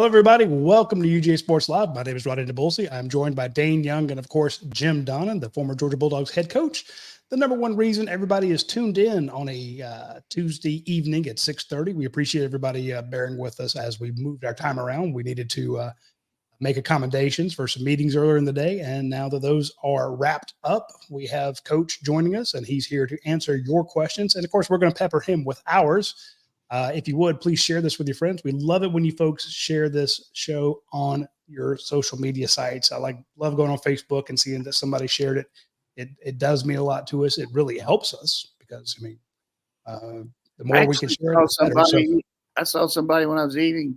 everybody. Welcome to UGA Sports Live. My name is Radi Nabulsi. I'm joined by Dayne Young and, of course, Jim Donnan, the former Georgia Bulldogs head coach. The number one reason everybody is tuned in on a Tuesday evening at 6:30. We appreciate everybody bearing with us as we moved our time around. We needed to make accommodations for some meetings earlier in the day, and now that those are wrapped up, we have Coach joining us, and he's here to answer your questions. And, of course, we're going to pepper him with ours. If you would, please share this with your friends. We love it when you folks share this show on your social media sites. I love going on Facebook and seeing that somebody shared it. It does mean a lot to us. It really helps us because, the more we can share it, the better. So, I saw somebody when I was eating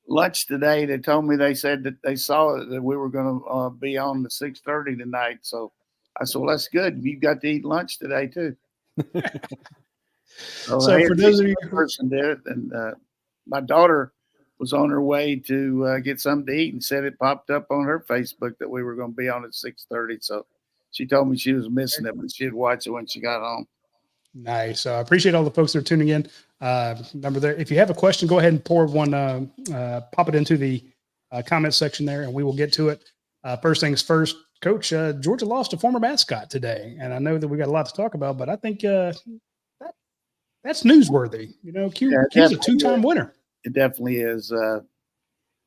lunch today that told me they said that they saw that we were going to be on the 6:30 tonight. So I said, well, that's good. You got to eat lunch today too. So for those of you who person did it, and my daughter was on her way to get something to eat and said it popped up on her Facebook that we were going to be on at 6:30. So she told me she was missing it, but she'd watch it when she got home. Nice. I appreciate all the folks that are tuning in. Remember, there, if you have a question, go ahead and pour one, pop it into the comment section there, and we will get to it. First things first, Coach, Georgia lost a former mascot today, and I know that we got a lot to talk about, but I think that's newsworthy. Q's a two-time winner. It definitely is.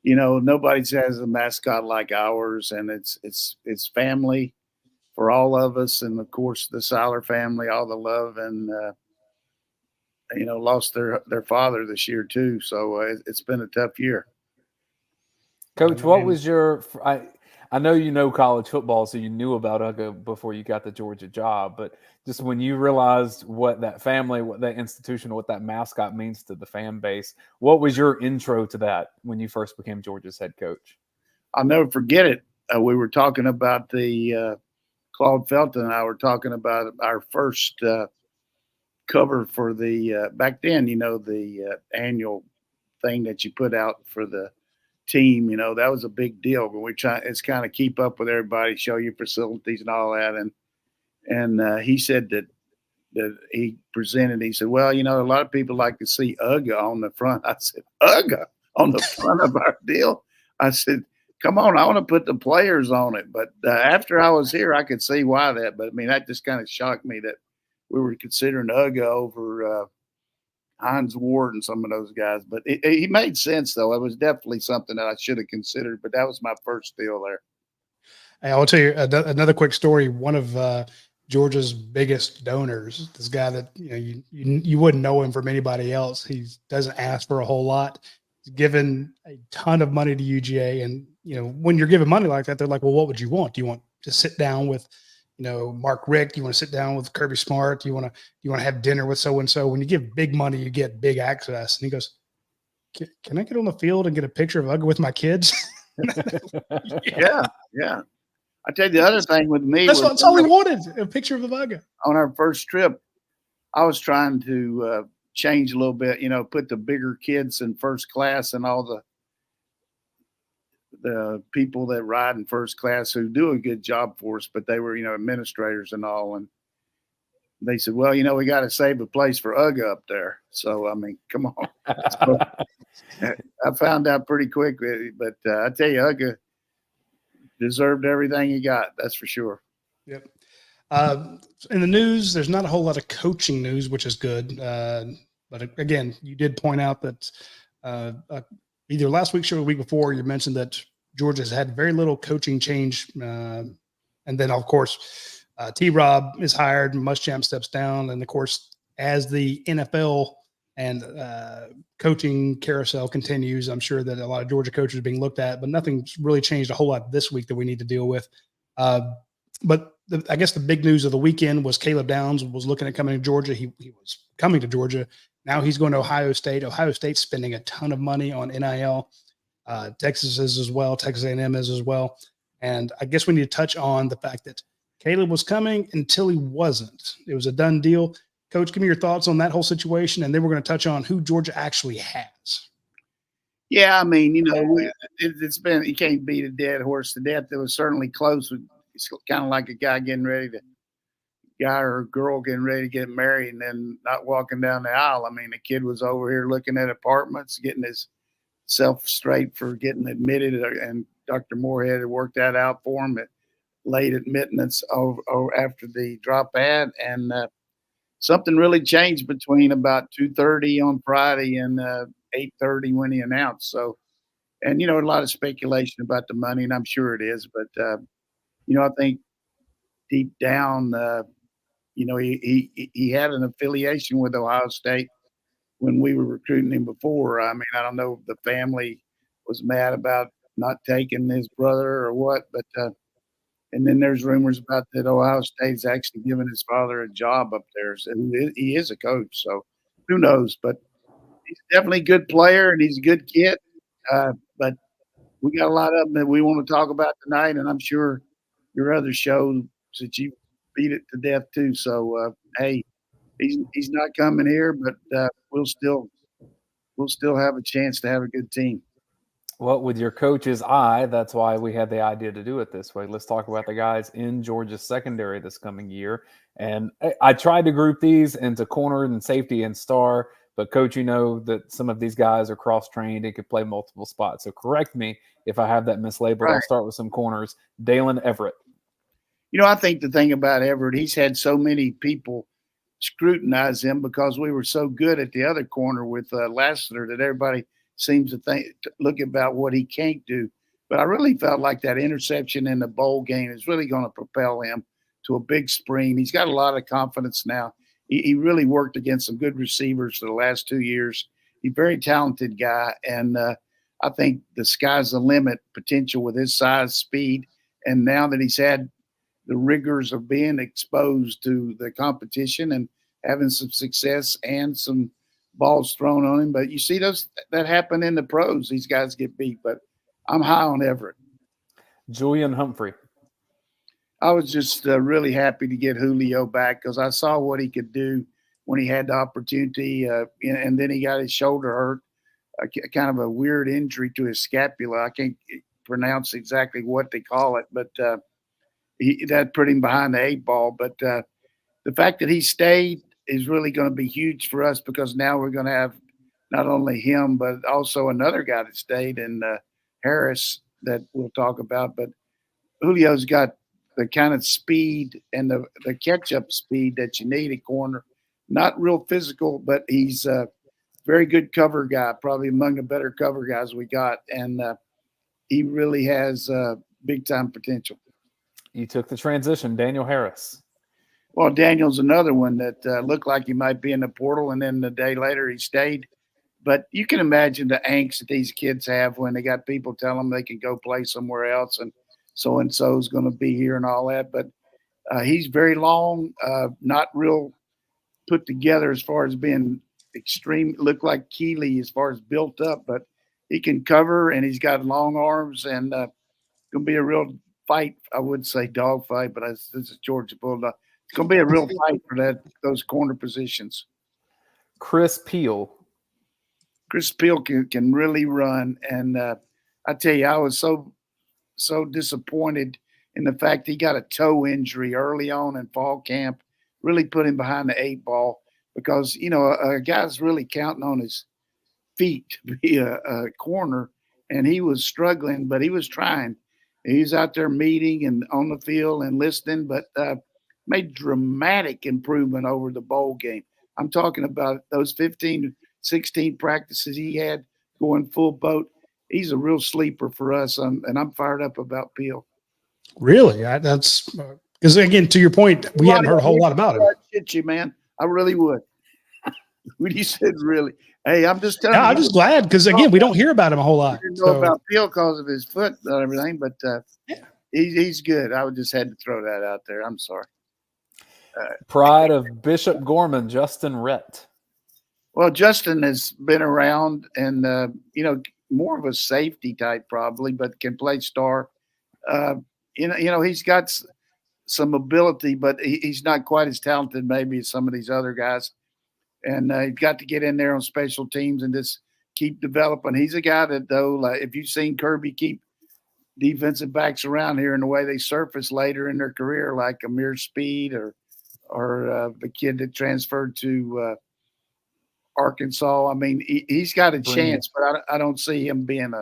Nobody has a mascot like ours, and it's family for all of us, and of course the Siler family, all the love, and lost their father this year too. So it's been a tough year. Coach, what was your? I know you know college football, so you knew about UGA before you got the Georgia job. But just when you realized what that family, what that institution, what that mascot means to the fan base, what was your intro to that when you first became Georgia's head coach? I'll never forget it. We were talking about Claude Felton and I were talking about our first cover for the back then, the annual thing that you put out for the team, that was a big deal. But it's kind of keep up with everybody, show you facilities and all that. And he said that he presented. He said, "Well, a lot of people like to see UGA on the front." I said, "UGA on the front of our deal?" I said, "Come on, I want to put the players on it." But after I was here, I could see why that. But that just kind of shocked me that we were considering UGA over Hines Ward and some of those guys, but he made sense though. It was definitely something that I should have considered, but that was my first deal there. Hey, I'll tell you another quick story. One of Georgia's biggest donors, this guy that you wouldn't know him from anybody else. He doesn't ask for a whole lot. He's given a ton of money to UGA, and when you're giving money like that, they're like, "Well, what would you want? Do you want to sit down with Mark Richt? You want to sit down with Kirby Smart? You want to have dinner with so-and-so?" When you give big money, you get big access. And he goes, "Can I get on the field and get a picture of UGA with my kids?" Yeah. I tell you, the other thing with me, that's all he wanted, a picture of the UGA. On our first trip, I was trying to change a little bit, put the bigger kids in first class and all the people that ride in first class who do a good job for us, but they were, administrators and all. And they said, "Well, we got to save a place for UGA up there." So, come on. So, I found out pretty quickly, but I tell you, UGA deserved everything he got. That's for sure. Yep. In the news, there's not a whole lot of coaching news, which is good. But again, you did point out that either last week's show or the week before, you mentioned that Georgia has had very little coaching change. And then, of course, T-Rob is hired, Muschamp steps down. And, of course, as the NFL and coaching carousel continues, I'm sure that a lot of Georgia coaches are being looked at, but nothing's really changed a whole lot this week that we need to deal with. But I guess the big news of the weekend was Caleb Downs was looking at coming to Georgia. He was coming to Georgia. Now he's going to Ohio State. Ohio State's spending a ton of money on NIL. Texas is as well. Texas A&M is as well. And I guess we need to touch on the fact that Caleb was coming until he wasn't. It was a done deal. Coach, give me your thoughts on that whole situation, and then we're going to touch on who Georgia actually has. Yeah, it's been, you can't beat a dead horse to death. It was certainly close. It's kind of like a guy or a girl getting ready to get married and then not walking down the aisle. The kid was over here looking at apartments, getting his himself straight for getting admitted, and Dr. Moorhead had worked that out for him at late admittance after the drop ad, and something really changed between about 2:30 on Friday and 8:30 when he announced. So, and a lot of speculation about the money, and I'm sure it is, but I think deep down, he had an affiliation with Ohio State when we were recruiting him before. I mean, I don't know if the family was mad about not taking his brother or what, but and then there's rumors about that Ohio State's actually giving his father a job up there. So he is a coach, so who knows? But he's definitely a good player and he's a good kid. But we got a lot of them that we want to talk about tonight, and I'm sure your other shows that you beat it to death too. So hey, he's not coming here, but we'll still have a chance to have a good team. Well, with your coach's eye, that's why we had the idea to do it this way. Let's talk about the guys in Georgia's secondary this coming year. And I tried to group these into corner and safety and star, but Coach, you know that some of these guys are cross-trained and could play multiple spots. So correct me if I have that mislabeled. Right. I'll start with some corners. Daylen Everett. I think the thing about Everett, he's had so many people scrutinize him because we were so good at the other corner with Lassiter that everybody seems to look about what he can't do. But I really felt like that interception in the bowl game is really going to propel him to a big spring. He's got a lot of confidence now. He really worked against some good receivers for the last 2 years. He's a very talented guy, and I think the sky's the limit potential with his size, speed, and now that he's had the rigors of being exposed to the competition and having some success and some balls thrown on him. But you see that happen in the pros. These guys get beat, but I'm high on Everett. Julian Humphrey. I was just really happy to get Julio back because I saw what he could do when he had the opportunity, and then he got his shoulder hurt, kind of a weird injury to his scapula. I can't pronounce exactly what they call it, but that put him behind the 8 ball. But the fact that he stayed is really going to be huge for us because now we're going to have not only him, but also another guy that stayed in Harris that we'll talk about. But Julio's got the kind of speed and the catch-up speed that you need at corner. Not real physical, but he's a very good cover guy, probably among the better cover guys we got. And he really has big-time potential. You took the transition, Daniel Harris. Well, Daniel's another one that looked like he might be in the portal, and then the day later he stayed. But you can imagine the angst that these kids have when they got people telling them they can go play somewhere else and so-and-so is going to be here and all that. But he's very long, not real put together as far as being extreme, look like Keeley as far as built up, but he can cover and he's got long arms and going to be a real fight. I would say dog fight, but this is Georgia Bulldog. It's going to be a real fight for those corner positions. Chris Peel. Chris Peel can really run, and I tell you, I was so disappointed in the fact he got a toe injury early on in fall camp. Really put him behind the 8 ball because a guy's really counting on his feet to be a corner, and he was struggling, but he was trying. He was out there meeting and on the field and listening, but made dramatic improvement over the bowl game. I'm talking about those 15, 16 practices he had going full boat. He's a real sleeper for us, and I'm fired up about Peel. Really? That's because, again, to your point, we hadn't heard a whole lot about him. Shit you, man. I really would. When you said really, hey, I'm just telling you. I'm just glad because, again, we don't hear about him a whole lot. I didn't know about Peel because of his foot and everything, but he's good. I just had to throw that out there. I'm sorry. Pride of Bishop Gorman, Justin Rhett. Well, Justin has been around and, more of a safety type probably, but can play star. He's got some ability, but he's not quite as talented maybe as some of these other guys. And he's got to get in there on special teams and just keep developing. He's a guy that, though, like if you've seen Kirby keep defensive backs around here and the way they surface later in their career, like Amir Speed or the kid that transferred to Arkansas. I mean, he's got a Bring it. chance, but I don't see him being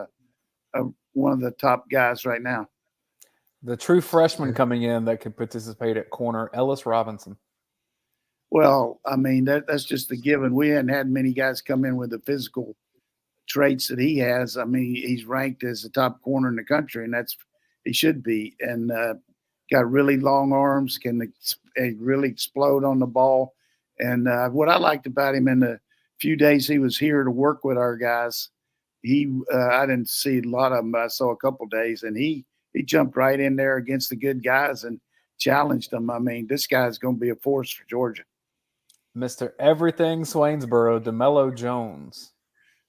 one of the top guys right now. The true freshman coming in that could participate at corner, Ellis Robinson. Well, I mean, that's just a given. We hadn't had many guys come in with the physical traits that he has. I mean, he's ranked as the top corner in the country, and he should be. And got really long arms, can really explode on the ball. And what I liked about him in the few days he was here to work with our guys, I didn't see a lot of them, but I saw a couple days, and he jumped right in there against the good guys and challenged them. I mean, this guy's going to be a force for Georgia. Mr. Everything Swainsboro, DeMello Jones.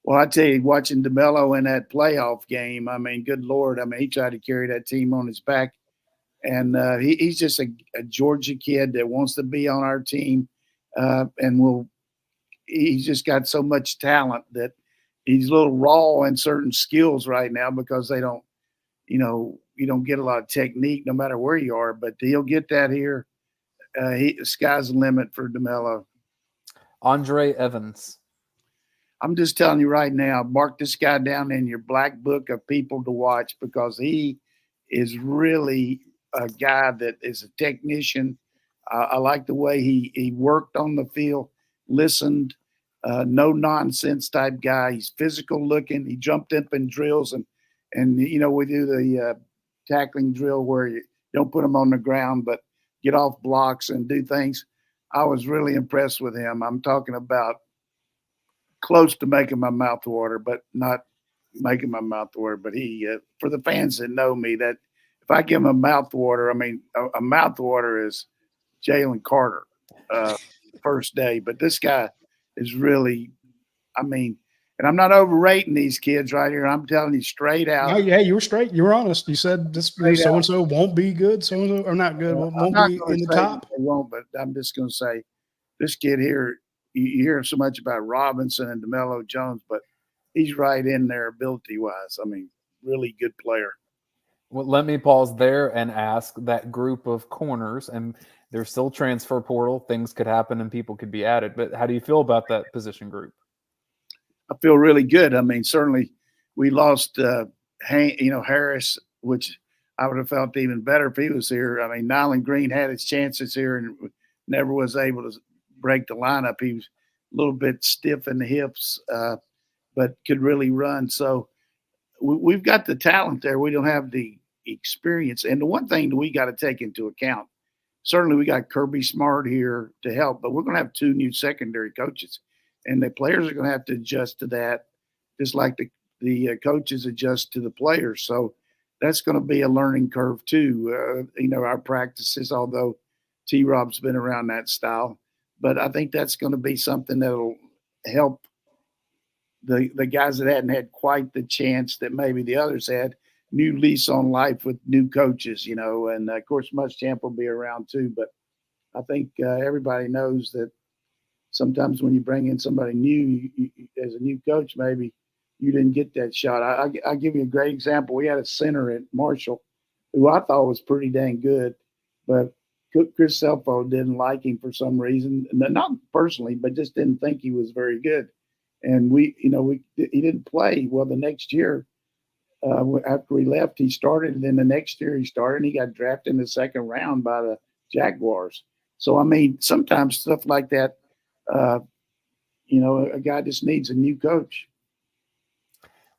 Well, I tell you, watching DeMello in that playoff game, I mean, good Lord. I mean, he tried to carry that team on his back. And he's just a Georgia kid that wants to be on our team, and he's just got so much talent that he's a little raw in certain skills right now because they don't, you don't get a lot of technique no matter where you are, but he'll get that here. The sky's the limit for DeMello. Andre Evans. I'm just telling you right now, mark this guy down in your black book of people to watch because he is really a guy that is a technician. I like the way he worked on the field, listened, no nonsense type guy. He's physical looking. He jumped up in drills and we do the tackling drill where you don't put him on the ground, but get off blocks and do things. I was really impressed with him. I'm talking about close to making my mouth water, but not making my mouth water. But he, for the fans that know me, that if I give him a mouth water, I mean, a mouth water is Jalen Carter first day. But this guy is really, I mean, and I'm not overrating these kids right here. I'm telling you straight out. No, yeah, you were straight. You were honest. You said this so and so won't be good, so and so or not good, won't be in the top. They won't, but I'm just going to say this kid here. You hear so much about Robinson and DeMello Jones, but he's right in there ability wise. I mean, really good player. Well, let me pause there and ask that group of corners, and there's still transfer portal. Things could happen and people could be added. But how do you feel about that position group? I feel really good. I mean, certainly we lost, Harris, which I would have felt even better if he was here. I mean, Nyland Green had his chances here and never was able to break the lineup. He was a little bit stiff in the hips, but could really run. So we've got the talent there. We don't have the experience. And the one thing that we got to take into account, certainly we got Kirby Smart here to help, but we're going to have 2 new secondary coaches. And the players are going to have to adjust to that, just like the coaches adjust to the players. So that's going to be a learning curve too. Our practices, although T-Rob's been around that style, but I think that's going to be something that'll help the guys that hadn't had quite the chance that maybe the others had, new lease on life with new coaches, and of course Muschamp will be around too. But I think everybody knows that sometimes when you bring in somebody new as a new coach, maybe you didn't get that shot. I'll give you a great example. We had a center at Marshall who I thought was pretty dang good, but Chris Selfo didn't like him for some reason, not personally, but just didn't think he was very good. And he didn't play. Well, the next year, after we left, he started, and then the next year he started, and he got drafted in the 2nd round by the Jaguars. So, I mean, sometimes stuff like that, a guy just needs a new coach.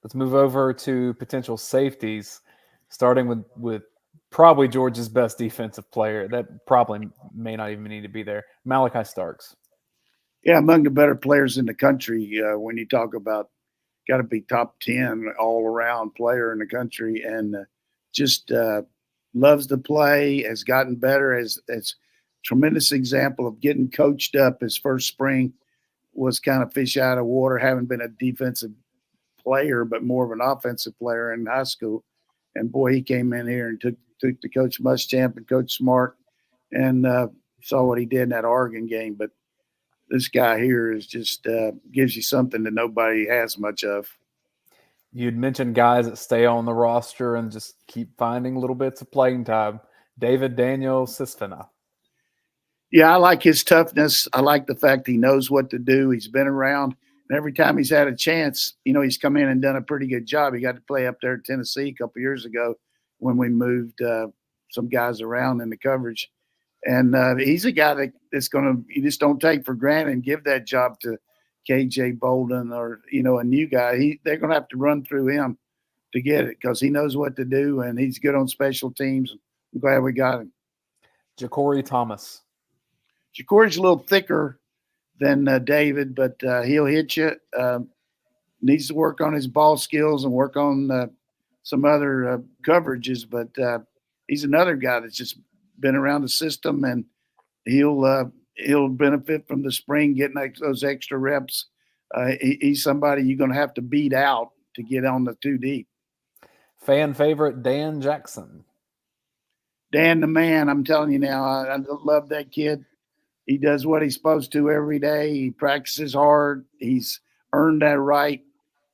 Let's move over to potential safeties, starting with probably Georgia's best defensive player. That probably may not even need to be there. Malachi Starks. Yeah, among the better players in the country. When you talk about got to be top 10 all-around player in the country, and just loves to play, has gotten better, as tremendous example of getting coached up. His first spring was kind of fish out of water, having been a defensive player, but more of an offensive player in high school. And boy, he came in here and took the Coach Muschamp and Coach Smart and saw what he did in that Oregon game. But this guy here is just gives you something that nobody has much of. You'd mentioned guys that stay on the roster and just keep finding little bits of playing time. David Daniel Sisfina. Yeah, I like his toughness. I like the fact he knows what to do. He's been around, and every time he's had a chance, he's come in and done a pretty good job. He got to play up there in Tennessee a couple years ago when we moved some guys around in the coverage. And he's a guy that's going to – you just don't take for granted and give that job to KJ Bolden or, a new guy. They're going to have to run through him to get it because he knows what to do, and he's good on special teams. I'm glad we got him. Ja'Cory Thomas. Ja'Cory's a little thicker than David, but he'll hit you. Needs to work on his ball skills and work on some other coverages, but he's another guy that's just been around the system, and he'll benefit from the spring getting those extra reps. He's somebody you're going to have to beat out to get on the 2 deep. Fan favorite Dan Jackson. Dan the man, I'm telling you now, I love that kid. He does what he's supposed to every day. He practices hard. He's earned that right,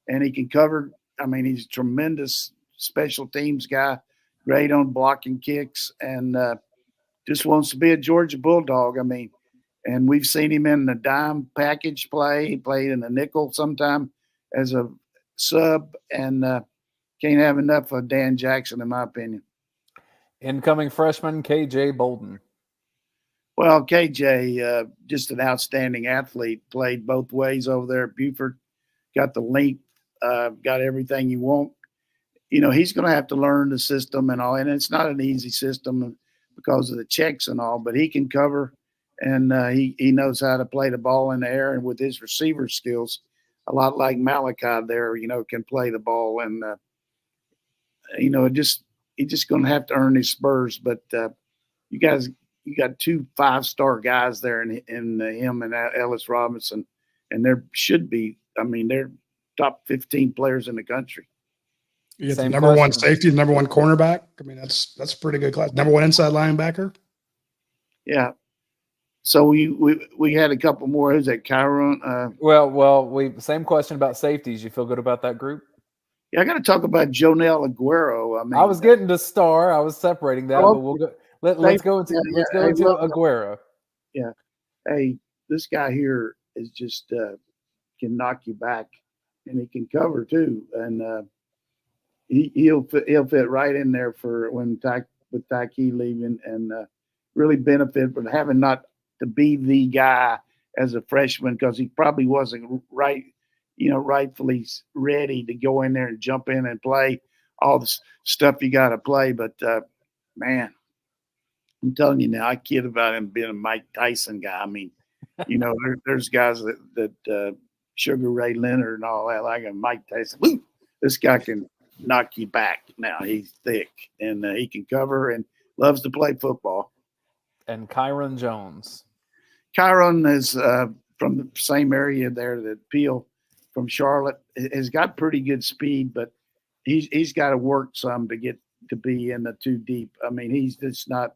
and he can cover. I mean, he's a tremendous special teams guy, great on blocking kicks, and just wants to be a Georgia Bulldog. I mean, and we've seen him in the dime package play. He played in the nickel sometime as a sub, and can't have enough of Dan Jackson, in my opinion. Incoming freshman KJ Bolden. Well, KJ, just an outstanding athlete, played both ways over there at Buford, got the length, got everything you want. He's going to have to learn the system and all, and it's not an easy system because of the checks and all, but he can cover, and he knows how to play the ball in the air, and with his receiver skills, a lot like Malachi there, can play the ball, and, he's just going to have to earn his spurs, but you got 2 5-star guys there in him and Ellis Robinson, and there should be. I mean, they're top 15 players in the country. You get the number one safety, the number one cornerback. I mean, that's a pretty good class. Number one inside linebacker. Yeah. So we had a couple more. Who's that? Kyron. Well, same question about safeties. You feel good about that group? Yeah, I got to talk about Jonell Aguero. I mean, I was getting to Star. I was separating that, but we'll go. Let's go into Aguero. Yeah. Hey, this guy here is just can knock you back, and he can cover too, and he'll fit right in there for when with Tyke leaving, and really benefit from having not to be the guy as a freshman because he probably wasn't rightfully ready to go in there and jump in and play all the stuff you got to play. But man, I'm telling you now, I kid about him being a Mike Tyson guy. I mean, there's guys that Sugar Ray Leonard and all that, like a Mike Tyson. Woo! This guy can knock you back. Now he's thick and he can cover and loves to play football. And Kyron Jones. Kyron is from the same area there that Peel from Charlotte has got pretty good speed, but he's got to work some to get to be in the 2 deep. I mean, he's just not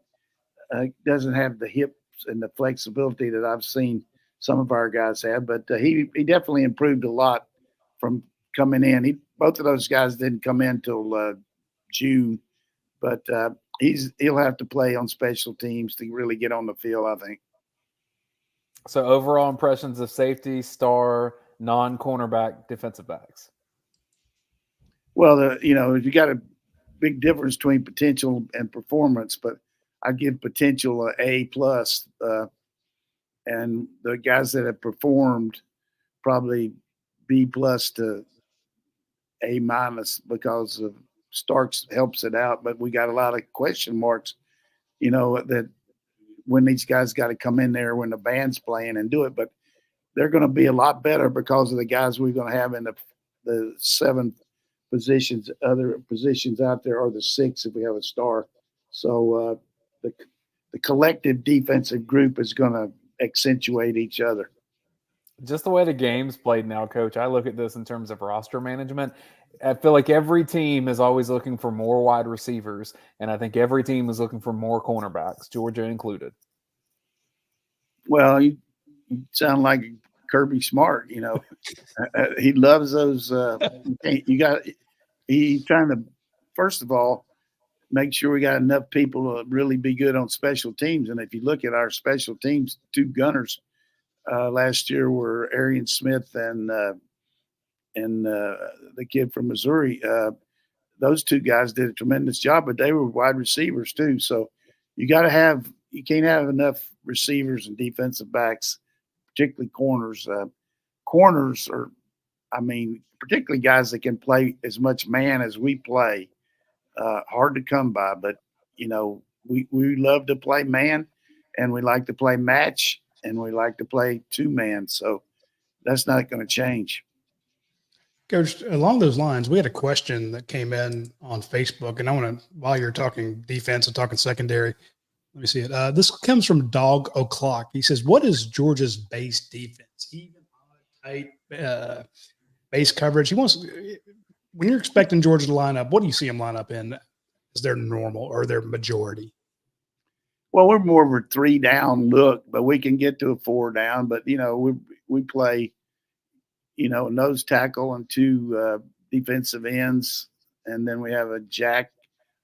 doesn't have the hips and the flexibility that I've seen some of our guys have, but he definitely improved a lot from coming in. Both of those guys didn't come in till June, but he'll have to play on special teams to really get on the field, I think. So overall impressions of safety, star, non-cornerback, defensive backs. Well, you got a big difference between potential and performance, but I give potential A plus, and the guys that have performed probably B plus to A minus because of Starks helps it out, but we got a lot of question marks, that when these guys got to come in there when the band's playing and do it, but they're going to be a lot better because of the guys we're going to have in the 7 positions, other positions out there, or the 6 if we have a star. So the collective defensive group is going to accentuate each other. Just the way the game's played now, Coach, I look at this in terms of roster management. I feel like every team is always looking for more wide receivers, and I think every team is looking for more cornerbacks, Georgia included. Well, you sound like Kirby Smart, he loves those. He's trying to, first of all, make sure we got enough people to really be good on special teams. And if you look at our special teams, 2 gunners last year were Arian Smith and the kid from Missouri. Those 2 guys did a tremendous job, but they were wide receivers too. So you can't have enough receivers and defensive backs, particularly corners. Corners are, particularly guys that can play as much man as we play. Hard to come by, but we love to play man, and we like to play match, and we like to play 2-man. So that's not going to change. Coach, along those lines, we had a question that came in on Facebook, and I want to, while you're talking defense and talking secondary, let me see it. This comes from Dog O'Clock. He says, "What is Georgia's base defense? Even tight base coverage." He wants, when you're expecting Georgia to line up, what do you see them line up in? Is their normal or their majority? Well, we're more of a 3-down look, but we can get to a 4-down. But we play, nose tackle and 2 defensive ends, and then we have a jack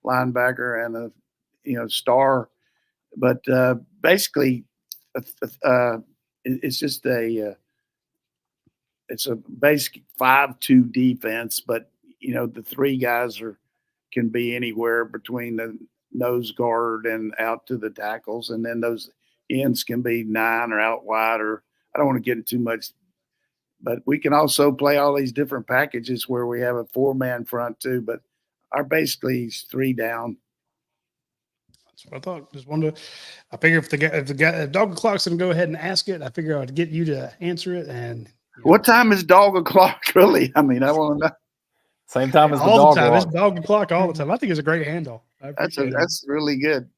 linebacker and a star. But basically, it's just it's a basic 5-2 defense. But the 3 guys can be anywhere between the nose guard and out to the tackles, and then those ends can be 9 or out wide. Or I don't want to get into too much. But we can also play all these different packages where we have a 4-man front too. But our basically is 3 down. That's what I thought. Just wanted to. I figure if Dog O'Clock's going to go ahead and ask it, I figure I'd get you to answer it. And what time is Dog O'Clock really? I want to know. Same time as all the time. dog. It's Dog O'Clock all the time. I think it's a great handle. That's really good.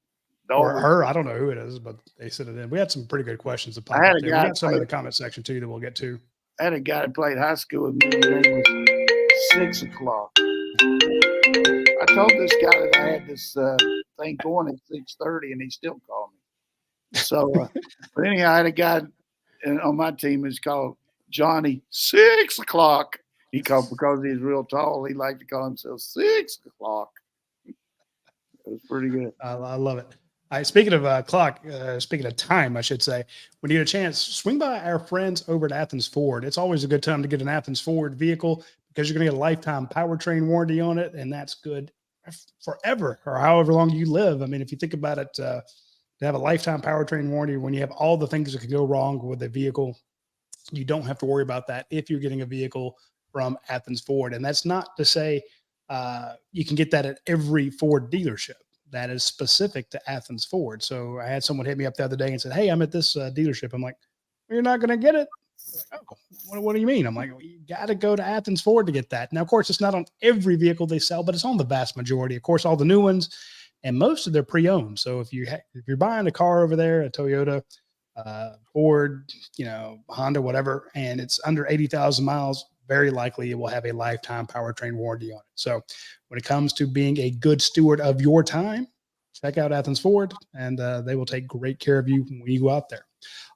Or her, I don't know who it is, but they sent it in. We had some pretty good questions to pop up there. We got some in the comment section too that we'll get to. I had a guy that played high school with me. His name was 6 o'clock. I told this guy that I had this thing going at 6:30, and he still called me. So, but anyhow, I had a guy on my team who's called Johnny 6 o'clock. He called because he's real tall. He liked to call himself 6 o'clock. It was pretty good. I love it. Speaking of clock, speaking of time, I should say, when you get a chance, swing by our friends over at Athens Ford. It's always a good time to get an Athens Ford vehicle because you're going to get a lifetime powertrain warranty on it, and that's good forever or however long you live. If you think about it, to have a lifetime powertrain warranty when you have all the things that could go wrong with a vehicle, you don't have to worry about that if you're getting a vehicle from Athens Ford. And that's not to say you can get that at every Ford dealership. That is specific to Athens Ford. So I had someone hit me up the other day and said, "Hey, I'm at this dealership." I'm like, "Well, you're not going to get it." Like, "Oh, what do you mean?" I'm like, "Well, you got to go to Athens Ford to get that." Now, of course, it's not on every vehicle they sell, but it's on the vast majority. Of course, all the new ones, and most of them are pre-owned. So if you're buying a car over there, a Toyota, Ford, Honda, whatever, and it's under 80,000 miles, very likely it will have a lifetime powertrain warranty on it. So when it comes to being a good steward of your time, check out Athens Ford, and they will take great care of you when you go out there.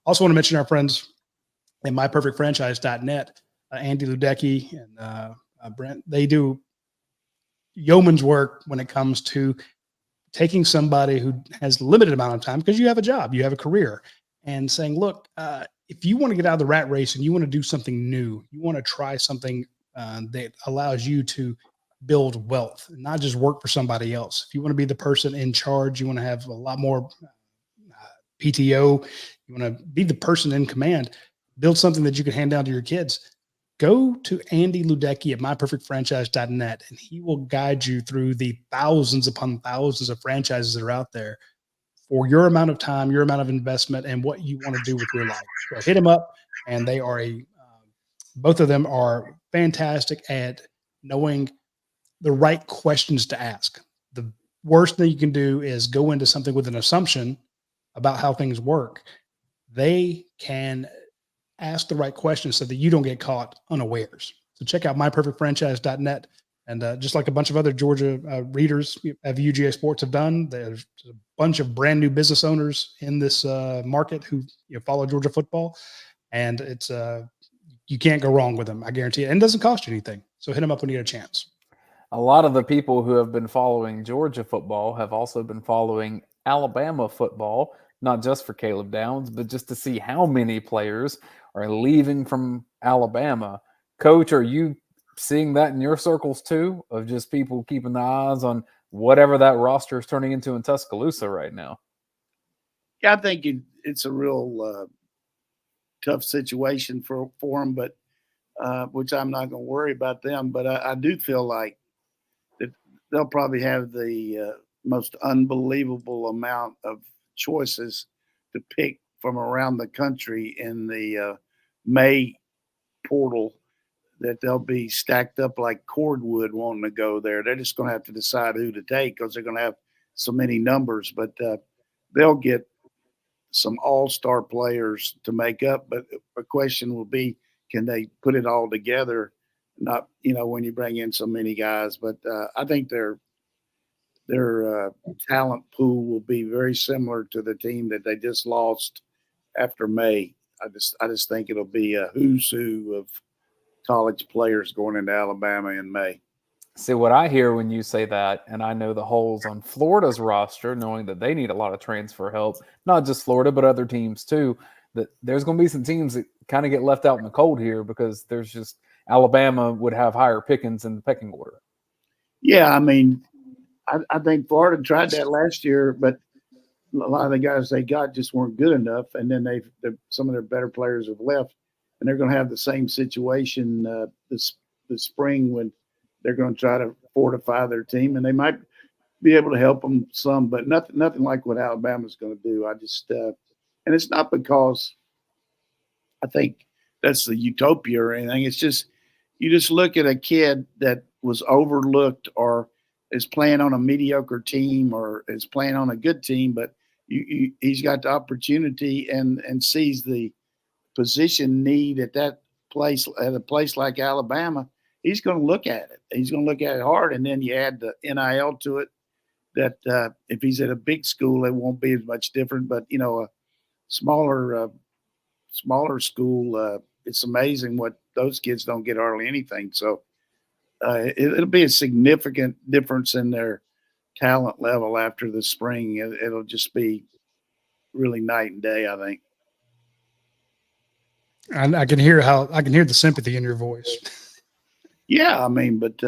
Also want to mention our friends at myperfectfranchise.net, Andy Ludecky and Brent. They do yeoman's work when it comes to taking somebody who has limited amount of time, because you have a job, you have a career, and saying, look, if you want to get out of the rat race and you want to do something new, you want to try something that allows you to build wealth, not just work for somebody else. If you want to be the person in charge, you want to have a lot more PTO, you want to be the person in command, build something that you can hand down to your kids, go to Andy Ludecky at myperfectfranchise.net, and he will guide you through the thousands upon thousands of franchises that are out there for your amount of time, your amount of investment, and what you want to do with your life. So hit him up, and they are both of them are fantastic at knowing the right questions to ask. The worst thing you can do is go into something with an assumption about how things work. They can ask the right questions so that you don't get caught unawares. So check out myperfectfranchise.net. And just like a bunch of other Georgia readers of UGA Sports have done, there's a bunch of brand new business owners in this market who follow Georgia football. And it's you can't go wrong with them. I guarantee it. And it doesn't cost you anything. So hit them up when you get a chance. a lot of the people who have been following Georgia football have also been following Alabama football, not just for Caleb Downs, but just to see how many players are leaving from Alabama. Coach, are you seeing that in your circles too, of just people keeping their eyes on whatever that roster is turning into in Tuscaloosa right now? Yeah, I think it's a real tough situation for them, but which I'm not going to worry about them. But I do feel like that they'll probably have the most unbelievable amount of choices to pick from around the country in the May portal, that they'll be stacked up like cordwood wanting to go there. They're just going to have to decide who to take because they're going to have so many numbers, but they'll get some all-star players to make up. But the question will be, can they put it all together? Not, when you bring in so many guys, but I think their talent pool will be very similar to the team that they just lost after May. I just think it'll be a who's who of college players going into Alabama in May. See, what I hear when you say that, and I know the holes on Florida's roster, knowing that they need a lot of transfer help, not just Florida, but other teams too, that there's going to be some teams that kind of get left out in the cold here because there's just Alabama would have higher pickings in the pecking order. Yeah, I mean, I think Florida tried that last year, but a lot of the guys they got just weren't good enough, and then some of their better players have left, and they're going to have the same situation this spring when they're going to try to fortify their team, and they might be able to help them some, but nothing like what Alabama's going to do. I just and it's not because I think that's the utopia or anything. It's just you just look at a kid that was overlooked or is playing on a mediocre team or is playing on a good team, but he's got the opportunity and sees the position need at that place, at a place like Alabama. He's going to look at it. He's going to look at it hard, and then you add the NIL to it. That if he's at a big school, it won't be as much different. But a smaller school, it's amazing what those kids don't get hardly anything. So it'll be a significant difference in their talent level after the spring. It'll just be really night and day, I think. And I can hear the sympathy in your voice. Yeah, I mean, but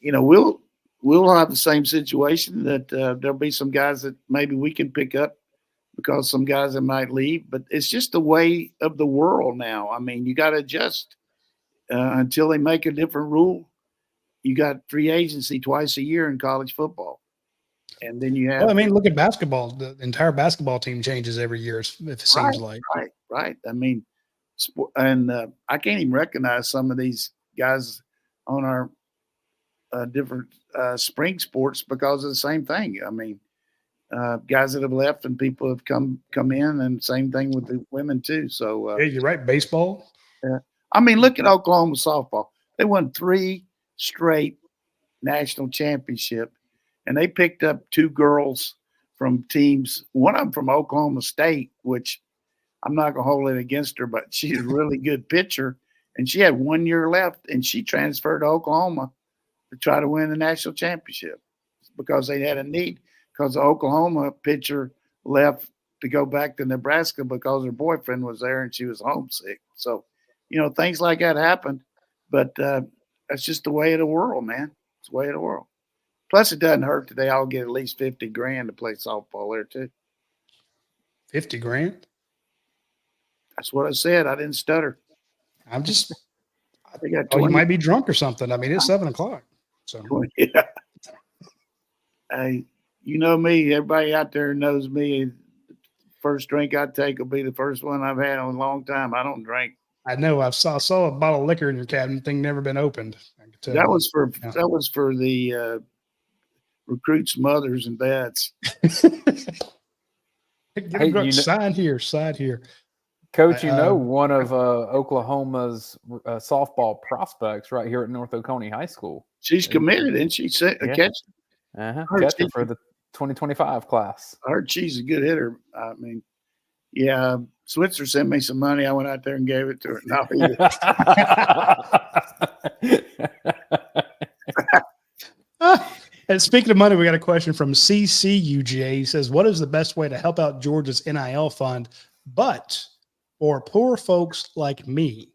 we'll have the same situation that there'll be some guys that maybe we can pick up because some guys that might leave, but it's just the way of the world now. I mean, you got to adjust until they make a different rule. You got free agency twice a year in college football. And then you have. Well, I mean, look at basketball. The entire basketball team changes every year. It seems like. Right. I mean, and I can't even recognize some of these guys on our different spring sports because of the same thing. I mean, guys that have left and people have come in, and same thing with the women too. So yeah, you're right. Baseball. Yeah, I mean, look at Oklahoma softball. They won 3 straight national championship. And they picked up 2 girls from teams, one of them from Oklahoma State, which I'm not going to hold it against her, but she's a really good pitcher. And she had 1 year left, and she transferred to Oklahoma to try to win the national championship because they had a need, because the Oklahoma pitcher left to go back to Nebraska because her boyfriend was there and she was homesick. So, things like that happened. But that's just the way of the world, man. It's the way of the world. Plus, it doesn't hurt that they all get at least $50,000 to play softball there too. $50,000. That's what I said. I didn't stutter. I think you might be drunk or something. I mean, it's 7:00. So 20, yeah. Hey, you know me. Everybody out there knows me. First drink I take will be the first one I've had in a long time. I don't drink. I know. I saw a bottle of liquor in your cabinet. Thing never been opened. That was for the recruits' mothers and dads. Side here. Coach, one of Oklahoma's softball prospects right here at North Oconee High School. She's committed, and she said, catcher for the 2025 class. I heard she's a good hitter. I mean, yeah, Switzer sent me some money. I went out there and gave it to her. No, And speaking of money, we got a question from CCUGA. He says, what is the best way to help out Georgia's NIL fund, but for poor folks like me?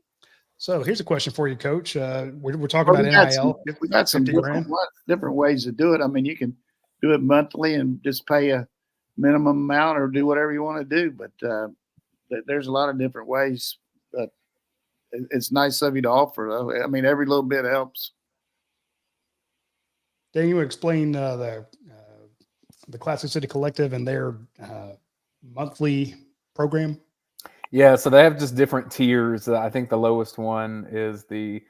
So here's a question for you, Coach. We're talking about NIL. We got some different ways to do it. I mean, you can do it monthly and just pay a minimum amount or do whatever you want to do. But there's a lot of different ways. But it's nice of you to offer, though. I mean, every little bit helps. Dayne, you would explain the Classic City Collective and their monthly program? Yeah, so they have just different tiers. I think the lowest one is the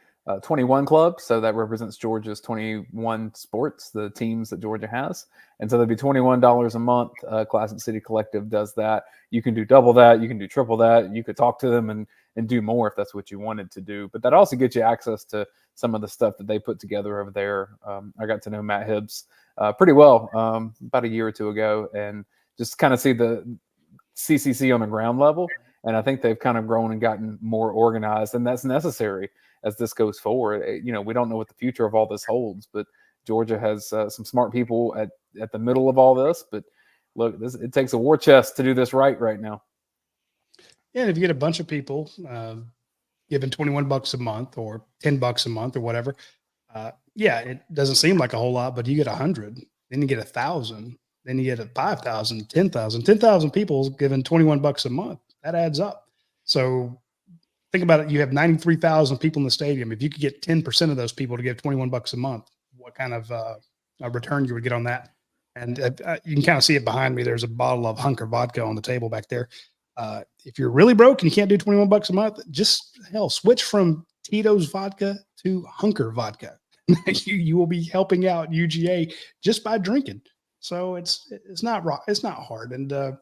21 Club. So that represents Georgia's 21 sports, the teams that Georgia has. And so that'd be $21 a month. Classic City Collective does that. You can do double that. You can do triple that. You could talk to them and do more if that's what you wanted to do. But that also gets you access to some of the stuff that they put together over there. I got to know Matt Hibbs pretty well about a year or two ago, and just kind of see the CCC on the ground level. And I think they've kind of grown and gotten more organized, and that's necessary as this goes forward. You know, we don't know what the future of all this holds, but Georgia has some smart people at the middle of all this. But look, it takes a war chest to do this right now. Yeah, and if you get a bunch of people giving $21 a month or $10 a month or whatever, yeah, it doesn't seem like a whole lot, but you get 100, then you get 1,000, then you get 5,000, 10,000. 10,000 people giving $21 a month. That adds up. So think about it. You have 93,000 people in the stadium. If you could get 10% of those people to give $21 a month, what kind of a return you would get on that? And you can kind of see it behind me. There's a bottle of Hunker vodka on the table back there. If you're really broke and you can't do $21 a month, just switch from Tito's vodka to Hunker vodka. you will be helping out UGA just by drinking. So it's not hard. And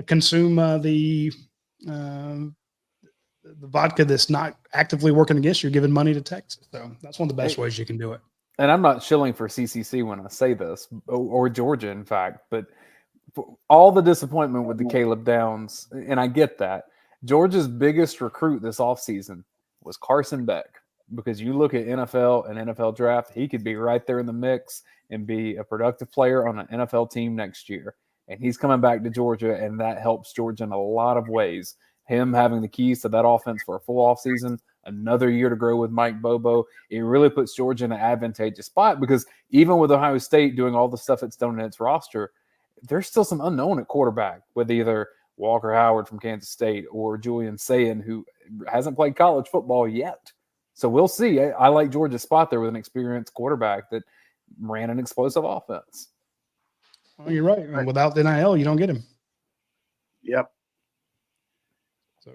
consume the vodka that's not actively working against you, giving money to Texas. So that's one of the best ways you can do it. And I'm not shilling for CCC when I say this, or Georgia, in fact, but all the disappointment with the Caleb Downs, and I get that. Georgia's biggest recruit this offseason was Carson Beck, because you look at NFL and NFL draft, he could be right there in the mix and be a productive player on an NFL team next year. And he's coming back to Georgia, and that helps Georgia in a lot of ways. Him having the keys to that offense for a full offseason, another year to grow with Mike Bobo, it really puts Georgia in an advantageous spot, because even with Ohio State doing all the stuff it's done in its roster, there's still some unknown at quarterback with either Walker Howard from Kansas State or Julian Sayin, who hasn't played college football yet. So we'll see. I like Georgia's spot there with an experienced quarterback that ran an explosive offense. Well, you're right. And without the NIL, you don't get him. Yep. So,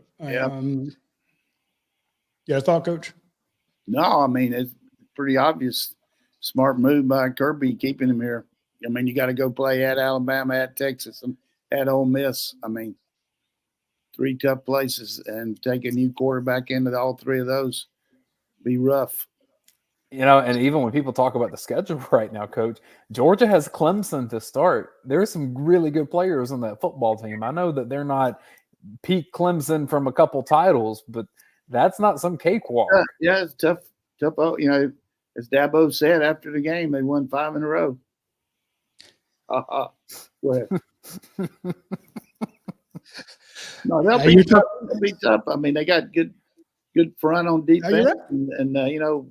yeah, thought, Coach? No, I mean, it's pretty obvious. Smart move by Kirby keeping him here. I mean, you got to go play at Alabama, at Texas, and at Ole Miss. I mean, 3 tough places, and take a new quarterback into all 3 of those be rough. You know, and even when people talk about the schedule right now, Coach, Georgia has Clemson to start. There's some really good players on that football team. I know that they're not peak Clemson from a couple titles, but that's not some cakewalk. Yeah, it's tough. You know, as Dabo said after the game, they won 5 in a row. Go ahead. No, they'll be tough. They'll be tough. I mean, they got good front on defense, and you know,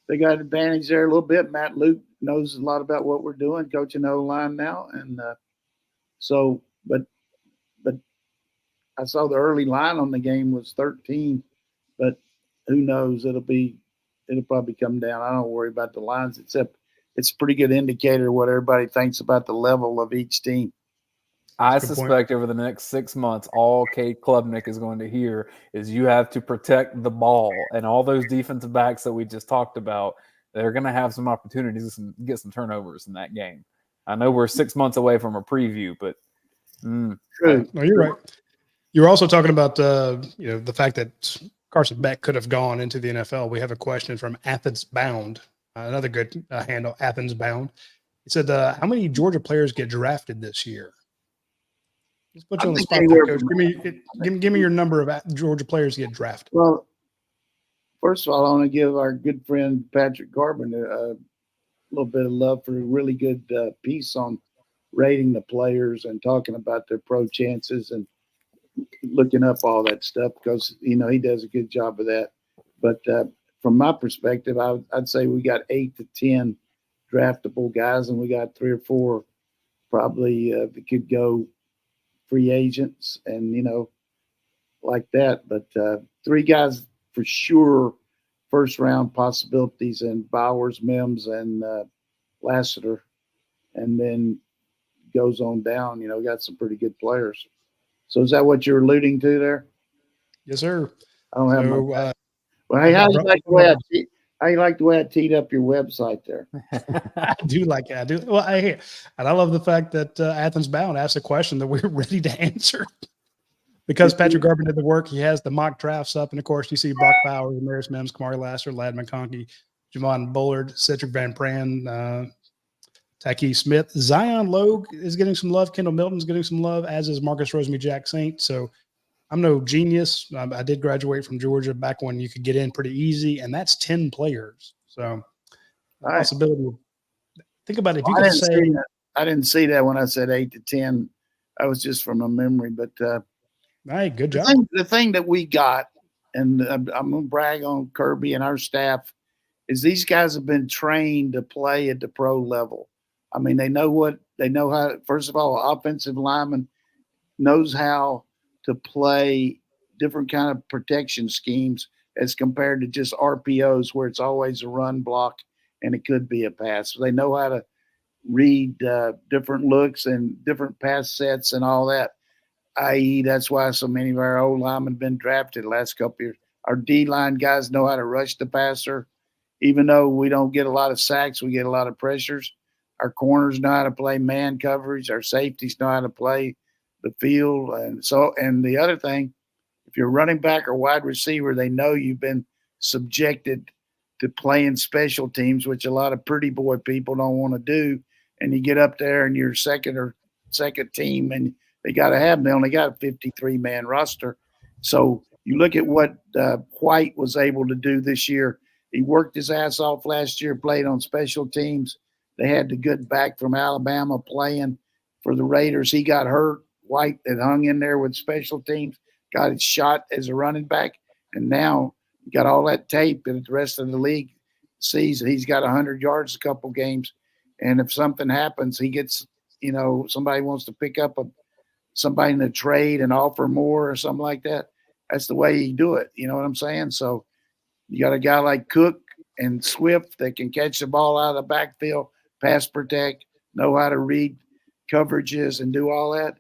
they got advantage there a little bit. Matt Luke knows a lot about what we're doing, coaching the O-line now, and so. But I saw the early line on the game was 13, but who knows? It'll probably come down. I don't worry about the lines, except it's a pretty good indicator of what everybody thinks about the level of each team. I suspect over the next 6 months, all Cade Klubnik is going to hear is you have to protect the ball, and all those defensive backs that we just talked about, they're going to have some opportunities and get some turnovers in that game. I know we're 6 months away from a preview, but true. No, you're right. You were also talking about the fact that Carson Beck could have gone into the NFL. We have a question from Athens Bound, another good handle, Athens Bound. He said, "How many Georgia players get drafted this year?" Let's put you on the spot, Coach. Give me your number of Georgia players get drafted. Well, first of all, I want to give our good friend Patrick Garvin little bit of love for a really good piece on rating the players and talking about their pro chances and looking up all that stuff because he does a good job of that. But from my perspective, I'd say we got 8 to 10 draftable guys, and we got 3 or 4 probably that could go free agents and like that. But 3 guys for sure, first round possibilities, and Bowers, Mims, and Lassiter, and then goes on down. Got some pretty good players. So is that what you're alluding to there? Yes, sir. I don't have So, my. Well, hey, how you like the way I teed up your website there? I do like it. I do. Well, and I love the fact that Athens Bound asked a question that we're ready to answer. Because Patrick Garber did the work, he has the mock drafts up, and of course, you see Brock Bowers, Maris Mims, Kamari Lasser, Ladd McConkey, Javon Bullard, Cedric Van Pran, Taki Smith. Zion Logue is getting some love. Kendall Milton's getting some love, as is Marcus Rosemy-Jack Saint. So I'm no genius. I did graduate from Georgia back when you could get in pretty easy, and that's 10 players. So the possibility. Think about it. If you could say, I didn't see that when I said 8 to 10. I was just from a memory, but hey, good job. The thing that we got, and I'm going to brag on Kirby and our staff, is these guys have been trained to play at the pro level. I mean, they know how. First of all, offensive lineman knows how to play different kind of protection schemes as compared to just RPOs where it's always a run block and it could be a pass. So they know how to read different looks and different pass sets and all that. I.e., that's why so many of our old linemen have been drafted the last couple of years. Our D-line guys know how to rush the passer. Even though we don't get a lot of sacks, we get a lot of pressures. Our corners know how to play man coverage. Our safeties know how to play the field. And the other thing, if you're running back or wide receiver, they know you've been subjected to playing special teams, which a lot of pretty boy people don't want to do. And you get up there and you're second team, and they got to have them. They only got a 53-man roster. So you look at what White was able to do this year. He worked his ass off last year, played on special teams. They had the good back from Alabama playing for the Raiders. He got hurt. White had hung in there with special teams, got his shot as a running back, and now he got all that tape, and the rest of the league sees that he's got 100 yards a couple games. And if something happens, he gets, somebody wants to pick up somebody in a trade and offer more or something like that. That's the way you do it. You know what I'm saying? So you got a guy like Cook and Swift that can catch the ball out of the backfield, pass protect, know how to read coverages and do all that.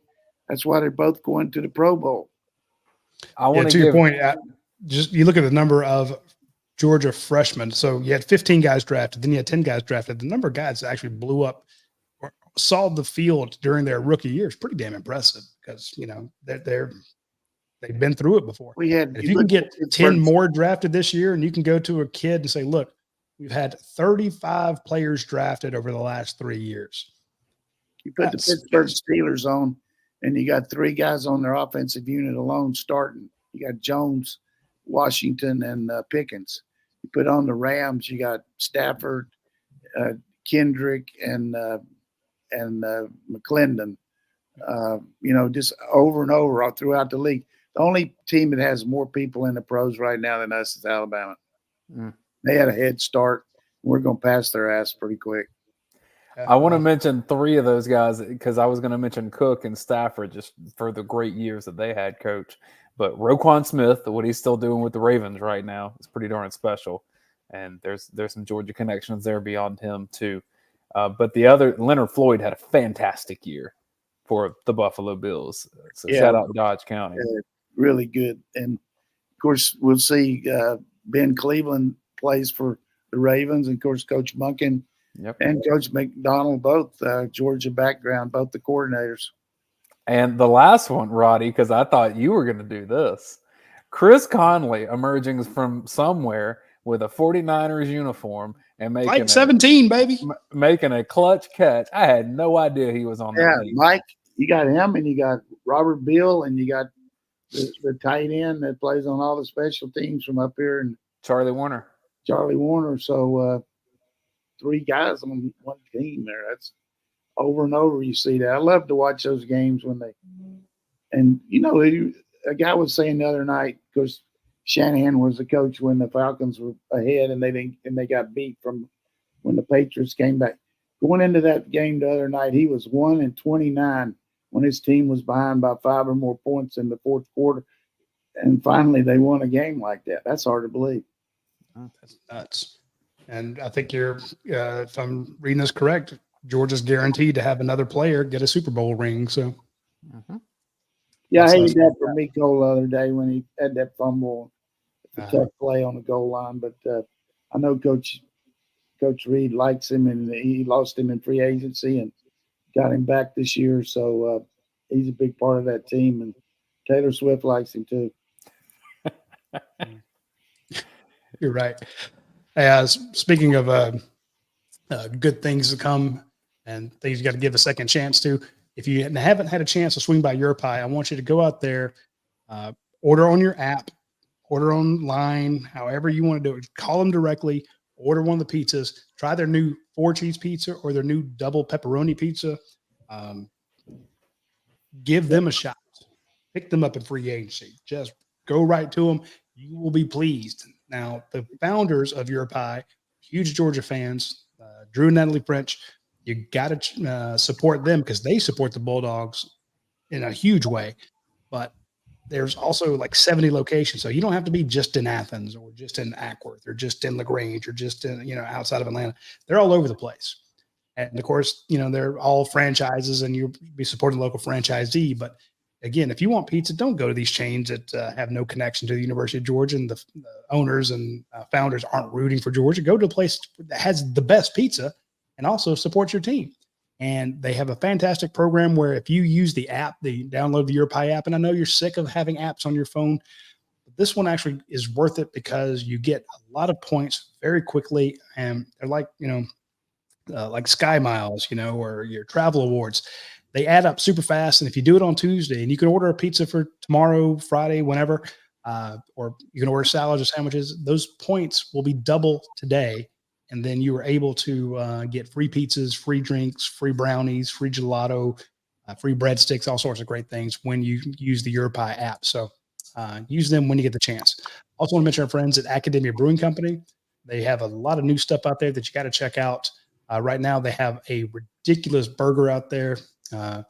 That's why they're both going to the Pro Bowl. I want to your point. Just you look at the number of Georgia freshmen. So you had 15 guys drafted, then you had 10 guys drafted. The number of guys that actually blew up or saw the field during their rookie year is pretty damn impressive because they've been through it before. If you can get 10 more drafted this year, and you can go to a kid and say, "Look, we've had 35 players drafted over the last 3 years." You put the Pittsburgh Steelers on, and you got 3 guys on their offensive unit alone starting. You got Jones, Washington, and Pickens. You put on the Rams, you got Stafford, Kendrick, and McClendon. Just over and over all throughout the league. The only team that has more people in the pros right now than us is Alabama. They had a head start. We're going to pass their ass pretty quick. I want to mention 3 of those guys because I was going to mention Cook and Stafford just for the great years that they had, Coach. But Roquan Smith, what he's still doing with the Ravens right now, is pretty darn special. And there's some Georgia connections there beyond him too. But the other, Leonard Floyd, had a fantastic year for the Buffalo Bills. So shout out Dodge County. Really good. And, of course, we'll see Ben Cleveland plays for the Ravens. And, of course, Coach Munkin and Coach McDonald, both Georgia background, both the coordinators. And the last one, Roddy, because I thought you were going to do this. Chris Conley emerging from somewhere with a 49ers uniform and making like 17, baby. Making a clutch catch. I had no idea he was on that team. Mike, you got him, and you got Robert Beal, and you got the tight end that plays on all the special teams from up here. And Charlie Warner. So 3 guys on one team there. That's over and over. You see that. I love to watch those games when they, and a guy was saying the other night, because Shanahan was the coach when the Falcons were ahead and they got beat from when the Patriots came back. Going into that game the other night, he was 1-29 when his team was behind by 5 or more points in the fourth quarter. And finally, they won a game like that. That's hard to believe. That's nuts. And I think if I'm reading this correct, Georgia's guaranteed to have another player get a Super Bowl ring. So, yeah, I hated that for Miko the other day when he had that fumble, the tough play on the goal line. But I know Coach Reed likes him, and he lost him in free agency and got him back this year. So he's a big part of that team, and Taylor Swift likes him too. You're right. Speaking of good things to come and things you got to give a second chance to, if you haven't had a chance to swing by Your Pie, I want you to go out there, order on your app, order online, however you want to do it. Call them directly, order one of the pizzas, try their new 4-cheese pizza or their new double pepperoni pizza. Give them a shot. Pick them up in free agency. Just go right to them. You will be pleased. Now, the founders of Your Pie, huge Georgia fans, Drew and Natalie French, you got to support them because they support the Bulldogs in a huge way. But there's also like 70 locations. So you don't have to be just in Athens or just in Ackworth or just in LaGrange or just in, outside of Atlanta. They're all over the place. And of course, they're all franchises and you'll be supporting the local franchisee. But again, if you want pizza, don't go to these chains that have no connection to the University of Georgia and the owners and founders aren't rooting for Georgia. Go to a place that has the best pizza and also support your team. And they have a fantastic program where if you use the app, download the Your Pie app, and I know you're sick of having apps on your phone, but this one actually is worth it because you get a lot of points very quickly, and they're like Sky Miles, or your travel awards. They add up super fast. And if you do it on Tuesday, and you can order a pizza for tomorrow, Friday, whenever, or you can order salads or sandwiches, those points will be double today. And then you are able to get free pizzas, free drinks, free brownies, free gelato, free breadsticks, all sorts of great things when you use the Your Pie app. So use them when you get the chance. Also want to mention our friends at Academia Brewing Company. They have a lot of new stuff out there that you got to check out. Right now, they have a ridiculous burger out there. You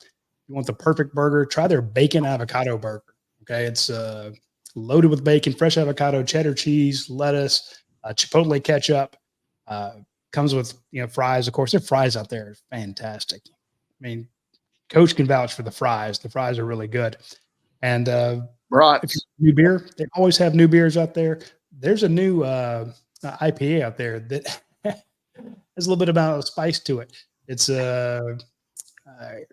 want the perfect burger, try their bacon avocado burger. Okay, it's loaded with bacon, fresh avocado, cheddar cheese, lettuce, chipotle ketchup. Comes with fries. Of course, their fries out there are fantastic. I mean, Coach can vouch for the fries. The fries are really good. And new beer, they always have new beers out there. There's a new IPA out there that has a little bit of spice to it. It's got a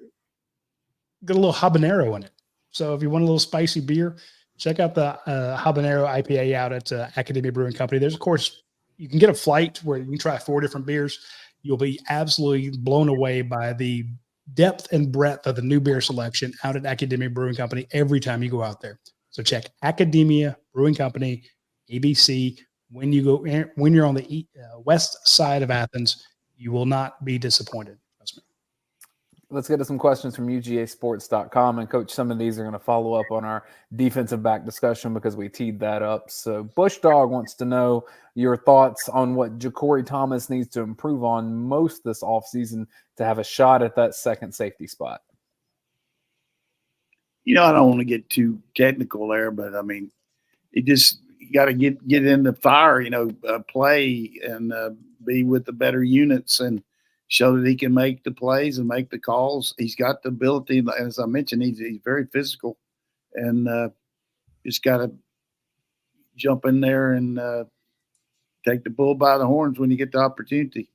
little habanero in it. So if you want a little spicy beer, check out the habanero IPA out at Academia Brewing Company. There's, of course, you can get a flight where you can try 4 different beers. You'll be absolutely blown away by the depth and breadth of the new beer selection out at Academia Brewing Company every time you go out there. So check Academia Brewing Company, ABC. When you're on the west side of Athens, you will not be disappointed. Trust me. Let's get to some questions from UGASports.com. And Coach, some of these are going to follow up on our defensive back discussion because we teed that up. So Bush Dog wants to know your thoughts on what Ja'Cory Thomas needs to improve on most this offseason to have a shot at that second safety spot. I don't want to get too technical there, but I mean, you got to get in the fire, play and be with the better units and show that he can make the plays and make the calls. He's got the ability, as I mentioned, he's very physical, and just got to jump in there and take the bull by the horns when you get the opportunity.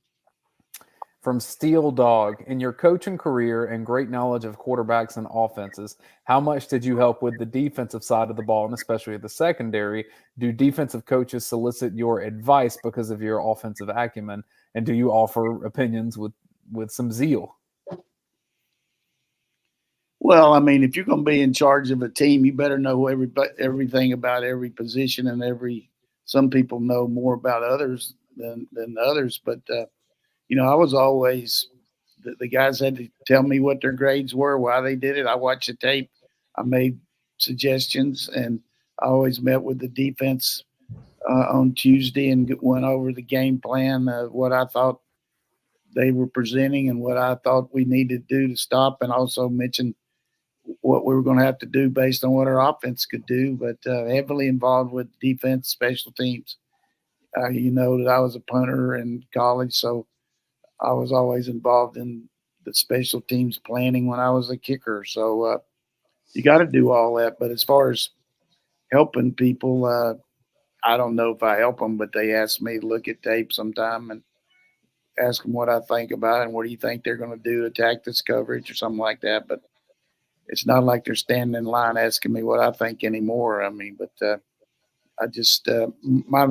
From Steel Dog, in your coaching career and great knowledge of quarterbacks and offenses, how much did you help with the defensive side of the ball, and especially the secondary? Do defensive coaches solicit your advice because of your offensive acumen? And do you offer opinions with some zeal? Well, I mean, if you're going to be in charge of a team, you better know everything about every position and some people know more about others than others. But I was always the guys had to tell me what their grades were, why they did it. I watched the tape, I made suggestions, and I always met with the defense on Tuesday and went over the game plan of what I thought they were presenting and what I thought we needed to do to stop, and also mentioned what we were going to have to do based on what our offense could do, but heavily involved with defense, special teams. That I was a punter in college, so I was always involved in the special teams planning when I was a kicker. So you got to do all that. But as far as helping people, I don't know if I help them, but they ask me to look at tape sometime and ask them what I think about it and what do you think they're going to do to attack this coverage or something like that. But it's not like they're standing in line asking me what I think anymore. I mean, but I just my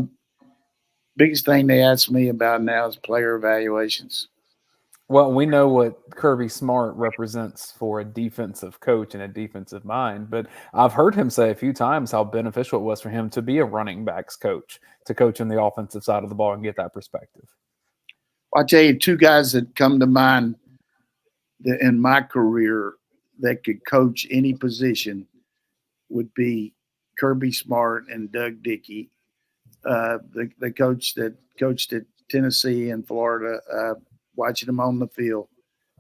biggest thing they ask me about now is player evaluations. Well, we know what Kirby Smart represents for a defensive coach and a defensive mind, but I've heard him say a few times how beneficial it was for him to be a running backs coach, to coach on the offensive side of the ball and get that perspective. I'll tell you two guys that come to mind in my career that could coach any position would be Kirby Smart and Doug Dickey, the coach that coached at Tennessee and Florida, watching them on the field.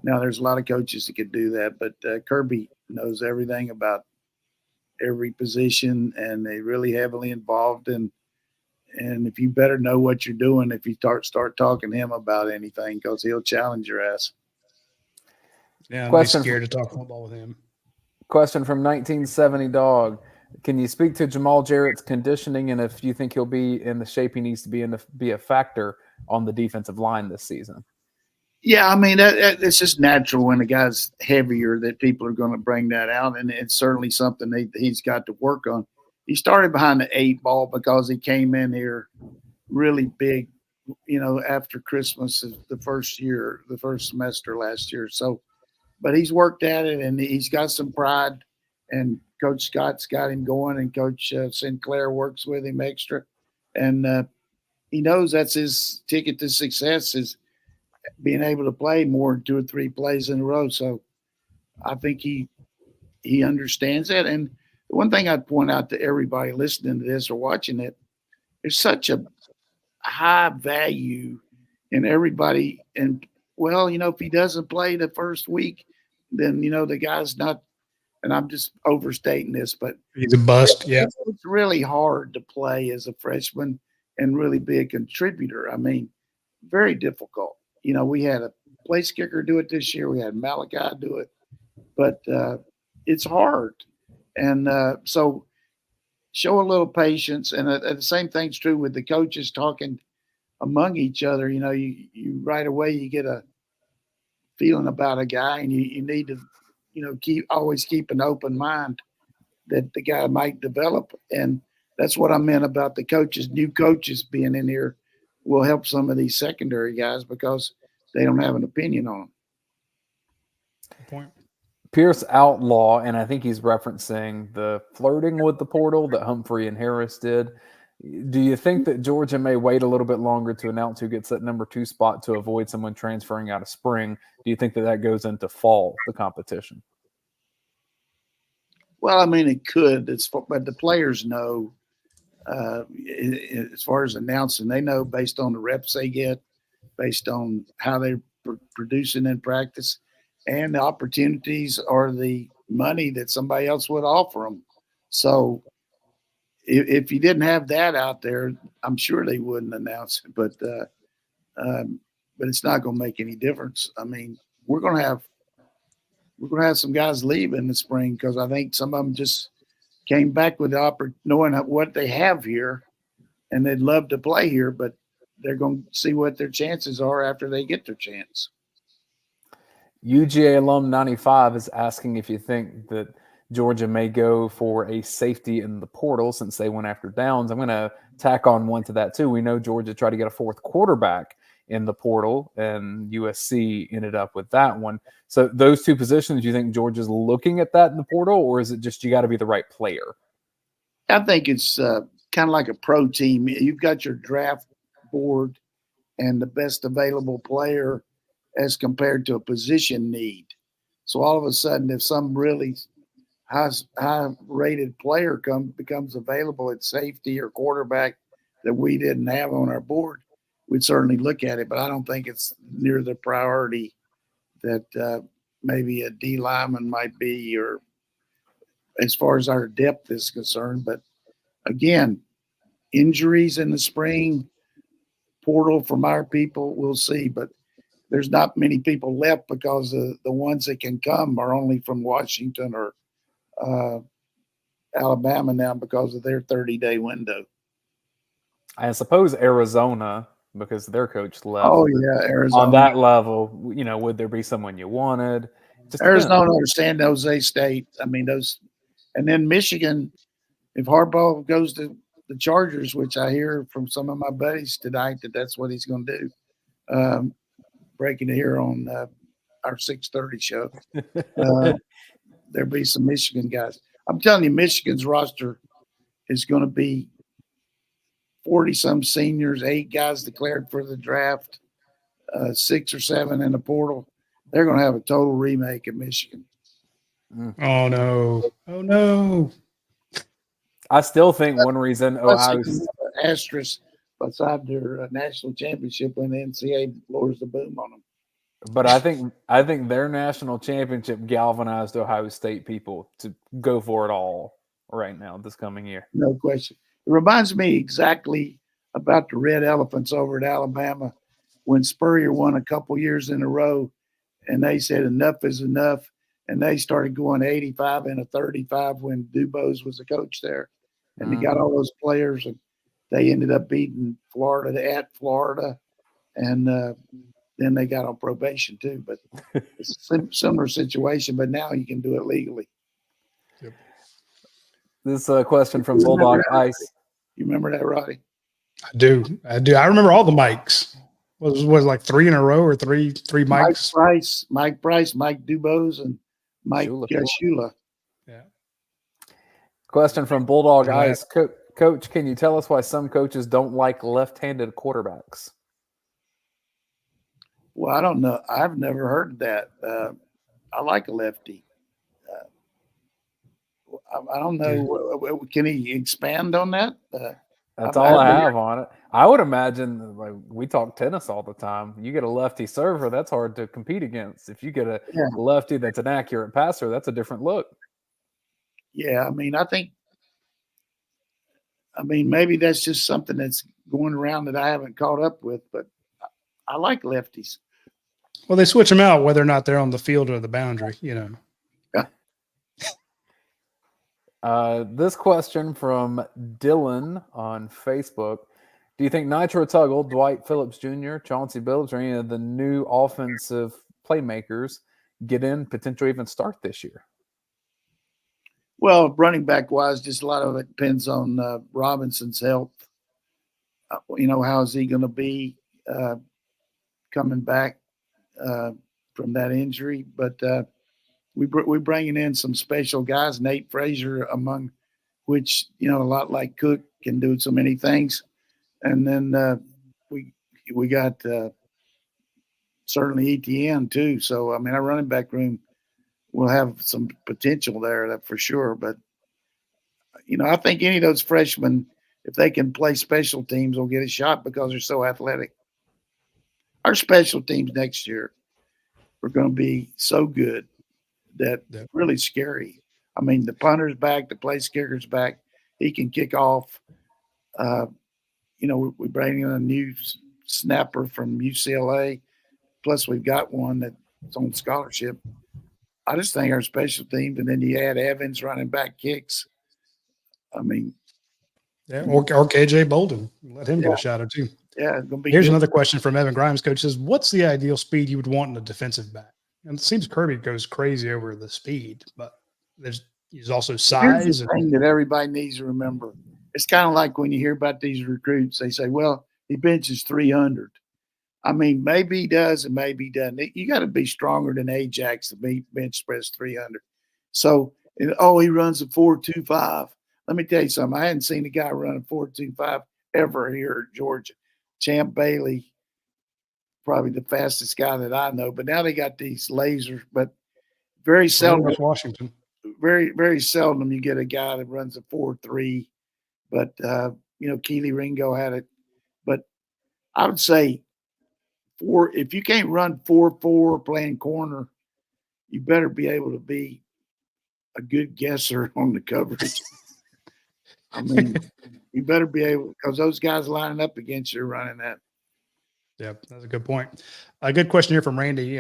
Now, there's a lot of coaches that could do that, but Kirby knows everything about every position, and they're really heavily involved. And if you better know what you're doing if you start talking to him about anything, because he'll challenge your ass. Yeah, I'm scared to talk football with him. Question from 1970 Dog. Can you speak to Jamal Jarrett's conditioning and if you think he'll be in the shape he needs to be in to be a factor on the defensive line this season? Yeah, I mean, it's just natural when a guy's heavier that people are going to bring that out, and it's certainly something he's got to work on. He started behind the 8 ball because he came in here really big, after Christmas the first semester last year. So, but he's worked at it, and he's got some pride, and Coach Scott's got him going, and Coach Sinclair works with him extra. And he knows that's his ticket to success is being able to play more than 2 or 3 plays in a row. So I think he understands that. And the one thing I'd point out to everybody listening to this or watching it, there's such a high value in everybody. And, if he doesn't play the first week, then, the guy's not, and I'm just overstating this, but he's a bust. Yeah. It's really hard to play as a freshman and really be a contributor. I mean, very difficult. We had a place kicker do it this year. We had Malachi do it, but it's hard. And so show a little patience. And the same thing's true with the coaches talking among each other. You right away, you get a feeling about a guy, and you need to, always keep an open mind that the guy might develop. And that's what I meant about the coaches, new coaches being in here will help some of these secondary guys because they don't have an opinion on them. Good point. Pierce Outlaw, and I think he's referencing the flirting with the portal that Humphrey and Harris did. Do you think that Georgia may wait a little bit longer to announce who gets that number 2 spot to avoid someone transferring out of spring? Do you think that goes into fall, the competition? Well, I mean, it could. But the players know, as far as announcing, they know based on the reps they get, based on how they're producing in practice, and the opportunities or the money that somebody else would offer them. So if you didn't have that out there, I'm sure they wouldn't announce it. But it's not going to make any difference. I mean, we're going to have some guys leave in the spring because I think some of them just came back with knowing what they have here, and they'd love to play here, but they're going to see what their chances are after they get their chance. UGA alum 95 is asking if you think that Georgia may go for a safety in the portal since they went after Downs. I'm going to tack on one to that too. We know Georgia tried to get a 4th quarterback in the portal, and USC ended up with that one. So those 2 positions, do you think Georgia's looking at that in the portal, or is it just you got to be the right player? I think it's kind of like a pro team. You've got your draft board, and the best available player as compared to a position need. So all of a sudden, if some really high-rated player becomes available at safety or quarterback that we didn't have on our board, we'd certainly look at it. But I don't think it's near the priority that maybe a D lineman might be, or as far as our depth is concerned. But again, injuries in the spring, portal from our people, we'll see. But there's not many people left because the ones that can come are only from Washington or Alabama now because of their 30-day window. I suppose Arizona, because their coach left. Oh, yeah, Arizona. On that level, would there be someone you wanted? Just Arizona or San Jose State. I mean, those. And then Michigan, if Harbaugh goes to the Chargers, which I hear from some of my buddies tonight that's what he's going to do, breaking it here on our 6:30 show, there'll be some Michigan guys. I'm telling you, Michigan's roster is going to be 40-some seniors, 8 guys declared for the draft, 6 or 7 in the portal. They're going to have a total remake of Michigan. Oh, no. Oh, no. I still think one reason Ohio's asterisk beside their national championship when the NCAA lowers the boom on them. But I think their national championship galvanized Ohio State people to go for it all right now this coming year. No question. It reminds me exactly about the Red Elephants over at Alabama when Spurrier won a couple years in a row, and they said enough is enough, and they started going 85 and a 35 when Dubose was the coach there, and they got all those players, and they ended up beating Florida at Florida, and then they got on probation too. But it's a similar situation, but now you can do it legally. Yep. This question from Bulldog Ice. You remember that, Roddy? I do. I remember all the mics. Was like 3 in a row or three mics? Mike Price, Mike Dubose, and Mike Shula. Yeah. Question from Bulldog Ice. Coach, can you tell us why some coaches don't like left-handed quarterbacks? Well, I don't know. I've never heard that. I like a lefty. I don't know. Can he expand on that? That's all I have on it. I would imagine, like, we talk tennis all the time. You get a lefty server, that's hard to compete against. If you get a lefty that's an accurate passer, that's a different look. Yeah, I mean, maybe that's just something that's going around that I haven't caught up with, but I like lefties. Well, they switch them out whether or not they're on the field or the boundary, Yeah. This question from Dylan on Facebook. Do you think Nitro Tuggle, Dwight Phillips Jr., Chauncey Billups, or any of the new offensive playmakers get in, potentially even start this year? Well, running back wise, just a lot of it depends on Robinson's health. How is he going to be coming back from that injury? But we're bringing in some special guys, Nate Frazier among which, a lot like Cook can do so many things. And then we got certainly ETN too. So, our running back room will have some potential there, that for sure. But, I think any of those freshmen, if they can play special teams, will get a shot because they're so athletic. Our special teams next year are going to be so good that really scary. The punter's back, the place kicker's back. He can kick off. We bring in a new snapper from UCLA. Plus, we've got one that's on scholarship. I just think our special teams, and then you add Evans running back kicks. Or KJ Bolden. Let him get a shot or two. Yeah, it's going to be Here's good. another question from Evan Grimes. Coach says, what's the ideal speed you would want in a defensive back? And it seems Kirby goes crazy over the speed, but there's also size. Here's the thing that everybody needs to remember. It's kind of like when you hear about these recruits, they say, well, he benches 300. Maybe he does and maybe he doesn't. You got to be stronger than Ajax to bench press 300. So, he runs a 4.25. Let me tell you something. I hadn't seen a guy run a 4.25 ever here at Georgia. Champ Bailey probably the fastest guy that I know. But now they got these lasers, but very seldom, Washington. very, very seldom you get a guy that runs a 4.3. But, Keely Ringo had it. But I would say if you can't run 4.4 playing corner, you better be able to be a good guesser on the coverage. I mean, you better be able, because those guys lining up against you are running that. Yeah, that's a good point. A good question here from Randy.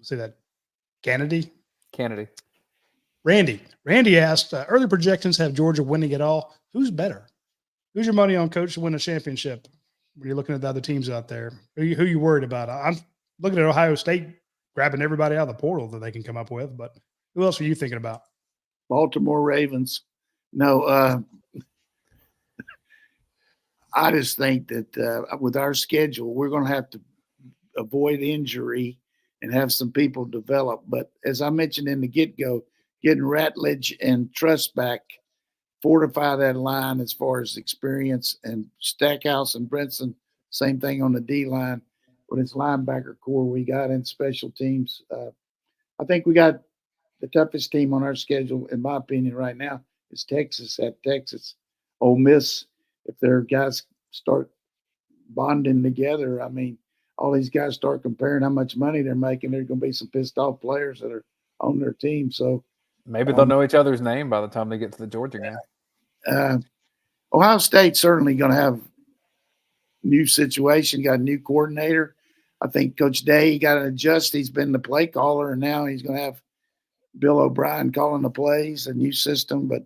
See that Kennedy? Randy asked, early projections have Georgia winning it all. Who's better? Who's your money on coach to win a championship when you're looking at the other teams out there? Who you worried about? I'm looking at Ohio State grabbing everybody out of the portal that they can come up with, but who else are you thinking about? Baltimore Ravens. No, I just think that with our schedule, we're going to have to avoid injury and have some people develop. But as I mentioned in the get-go, getting Ratledge and Trust back, fortify that line as far as experience, and Stackhouse and Brinson, same thing on the D-line. With his linebacker core we got in special teams. I think we got the toughest team on our schedule, in my opinion, right now is Texas at Texas. Ole Miss, if their guys start bonding together, I mean, all these guys start comparing how much money they're making, there's going to be some pissed off players that are on their team. So maybe they'll know each other's name by the time they get to the Georgia game. Ohio State's certainly going to have new situation, got a new coordinator. I think Coach Day got to adjust. He's been the play caller, and now he's going to have Bill O'Brien calling the plays, a new system. But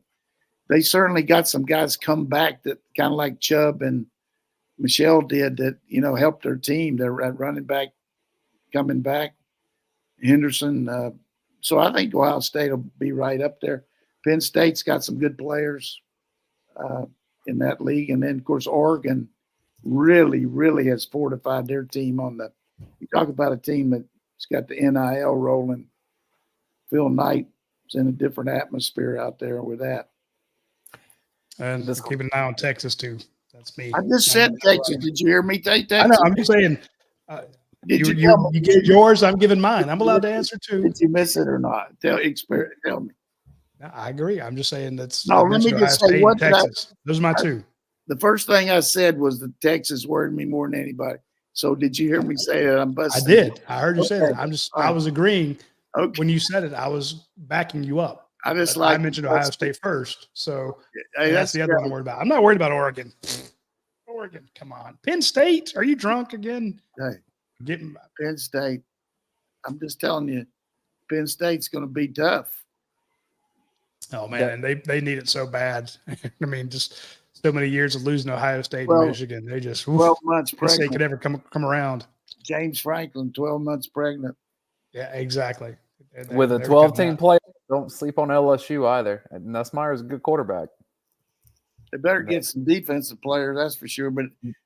they certainly got some guys come back that kind of like Chubb and Michelle did that, helped their team. They're running back coming back, Henderson. So I think Ohio State will be right up there. Penn State's got some good players in that league. And then, of course, Oregon really, really has fortified their team you talk about a team that's got the NIL rolling. Phil Knight's in a different atmosphere out there with that. And just keep an eye on Texas, too. That's me. I just said Texas. Did you hear me take Texas? I know. I'm just saying. You get yours. I'm giving mine. I'm allowed to answer too. Did you miss it or not? Tell me. No, I agree. I'm just saying that's. No, let me just say what Texas. Those are my two. The first thing I said was that Texas worried me more than anybody. So did you hear me say that? I'm busting. I did. I heard you say that. I was agreeing. Okay. When you said it, I was backing you up. I mentioned Ohio State first, so that's the other one I'm worried about. I'm not worried about Oregon. Oregon, come on. Penn State, are you drunk again? Hey, Penn State. I'm just telling you, Penn State's going to be tough. Oh man, and they need it so bad. I mean, just so many years of losing Ohio State and Michigan. They just 12 months pregnant. They could ever come around. James Franklin, 12 months pregnant. Yeah, exactly. With a 12-team player, don't sleep on LSU either. And Nussmeier's a good quarterback. They better get some defensive players, that's for sure. But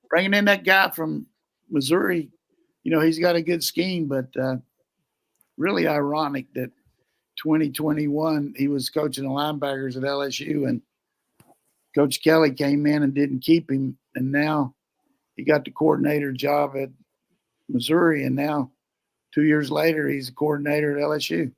bringing in that guy from Missouri, he's got a good scheme, but really ironic that 2021 he was coaching the linebackers at LSU, and Coach Kelly came in and didn't keep him, and now he got the coordinator job at Missouri, and now 2 years later he's a coordinator at LSU.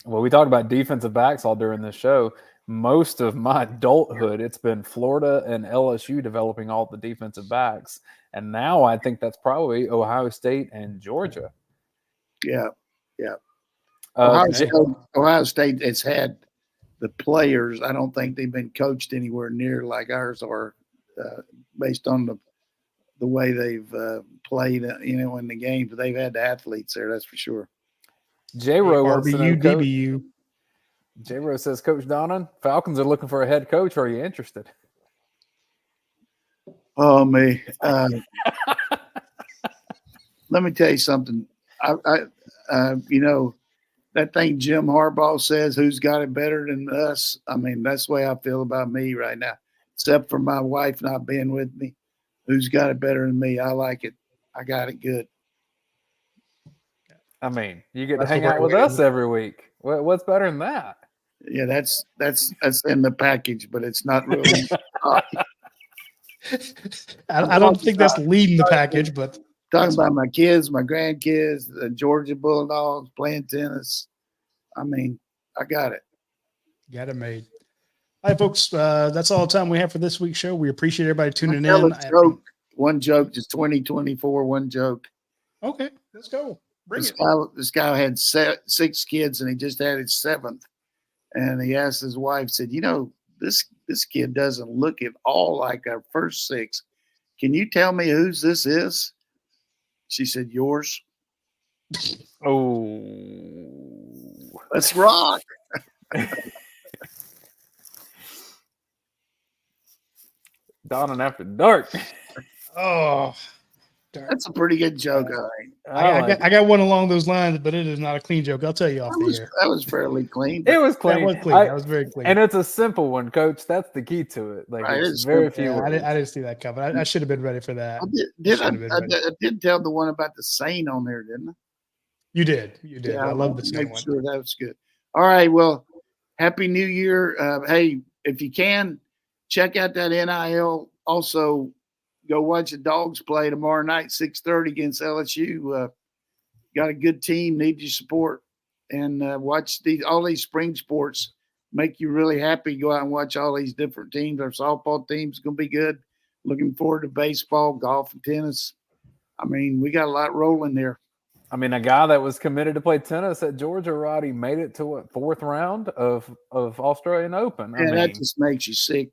Well, we talked about defensive backs all during this show. Most of my adulthood, it's been Florida and LSU developing all the defensive backs. And now I think that's probably Ohio State and Georgia. Yeah. Ohio State has had the players. I don't think they've been coached anywhere near like ours are, based on the way they've played, in the game. But they've had the athletes there, that's for sure. J-Row wants to know, DBU. J-Row says, Coach Donnan, Falcons are looking for a head coach. Are you interested? Oh, me. Let me tell you something. That thing Jim Harbaugh says, who's got it better than us? I mean, that's the way I feel about me right now, except for my wife not being with me. Who's got it better than me? I like it. I got it good. I mean, you get to hang out with us every week. What's better than that? Yeah, that's in the package, but it's not really. I don't think that's leading the package, but talking about my kids, my grandkids, the Georgia Bulldogs playing tennis. I mean, I got it. Got it made. All right, folks. That's all the time we have for this week's show. We appreciate everybody tuning Tell in. a joke. One joke, just 2024, one joke. Okay, let's go. Bring it. This guy had 6 kids, and he just had his 7th. And he asked his wife, said, this kid doesn't look at all like our first 6. Can you tell me whose this is? She said, yours. Oh, Let's rock. Donnan after dark. Oh, darn. That's a pretty good joke, I think. I got one along those lines, but it is not a clean joke. I'll tell you off the air. That was fairly clean. It was clean. That was clean. That was very clean. And it's a simple one, Coach. That's the key to it. Like Right, it's very simple. few. Yeah, words. I didn't see that coming. I should have been ready for that. I did tell the one about the saint on there, didn't I? You did. You did. Yeah, I love the make same one. sure that was good. All right. Well, Happy New Year. Hey, if you can, check out that NIL. Also, go watch the Dogs play tomorrow night, 6:30 against LSU. Got a good team, need your support. And watch all these spring sports. Make you really happy. Go out and watch all these different teams. Our softball team's going to be good. Looking forward to baseball, golf, and tennis. I mean, we got a lot rolling there. I mean, a guy that was committed to play tennis at Georgia, Roddy, made it to what, 4th round of Australian Open. I mean, that just makes you sick.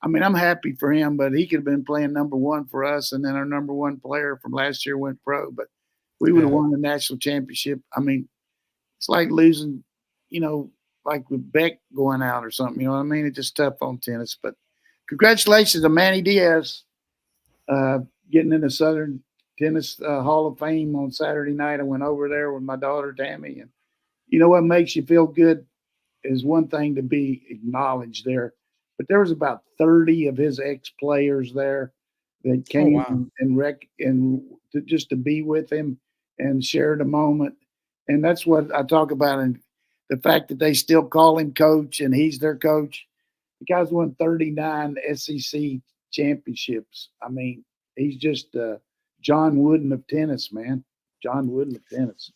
I mean, I'm happy for him, but he could have been playing number 1 for us, and then our number 1 player from last year went pro. But we would have won the national championship. I mean, it's like losing, like with Beck going out or something. You know what I mean? It's just tough on tennis. But congratulations to Manny Diaz getting in the Southern Tennis Hall of Fame on Saturday night. I went over there with my daughter, Tammy. And you know what makes you feel good is one thing to be acknowledged there. But there was about 30 of his ex-players there that came and just to be with him and share the moment. And that's what I talk about, and the fact that they still call him coach and he's their coach. The guy's won 39 SEC championships. I mean, he's just John Wooden of tennis, man. John Wooden of tennis.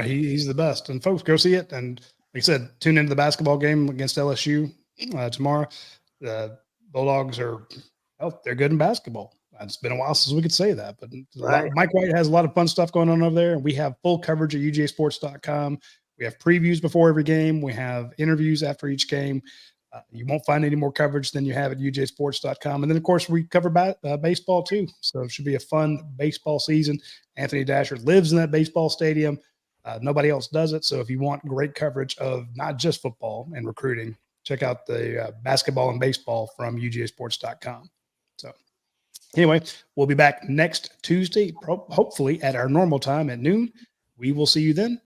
He's the best. And folks, go see it. And like I said, tune into the basketball game against LSU tomorrow. The Bulldogs they're good in basketball. It's been a while since we could say that, but Mike White has a lot of fun stuff going on over there. We have full coverage at UGASports.com. We have previews before every game. We have interviews after each game. You won't find any more coverage than you have at UGASports.com. And then, of course, we cover baseball too. So it should be a fun baseball season. Anthony Dasher lives in that baseball stadium. Nobody else does it. So if you want great coverage of not just football and recruiting, check out the basketball and baseball from UGASports.com. So anyway, we'll be back next Tuesday, hopefully at our normal time at noon. We will see you then.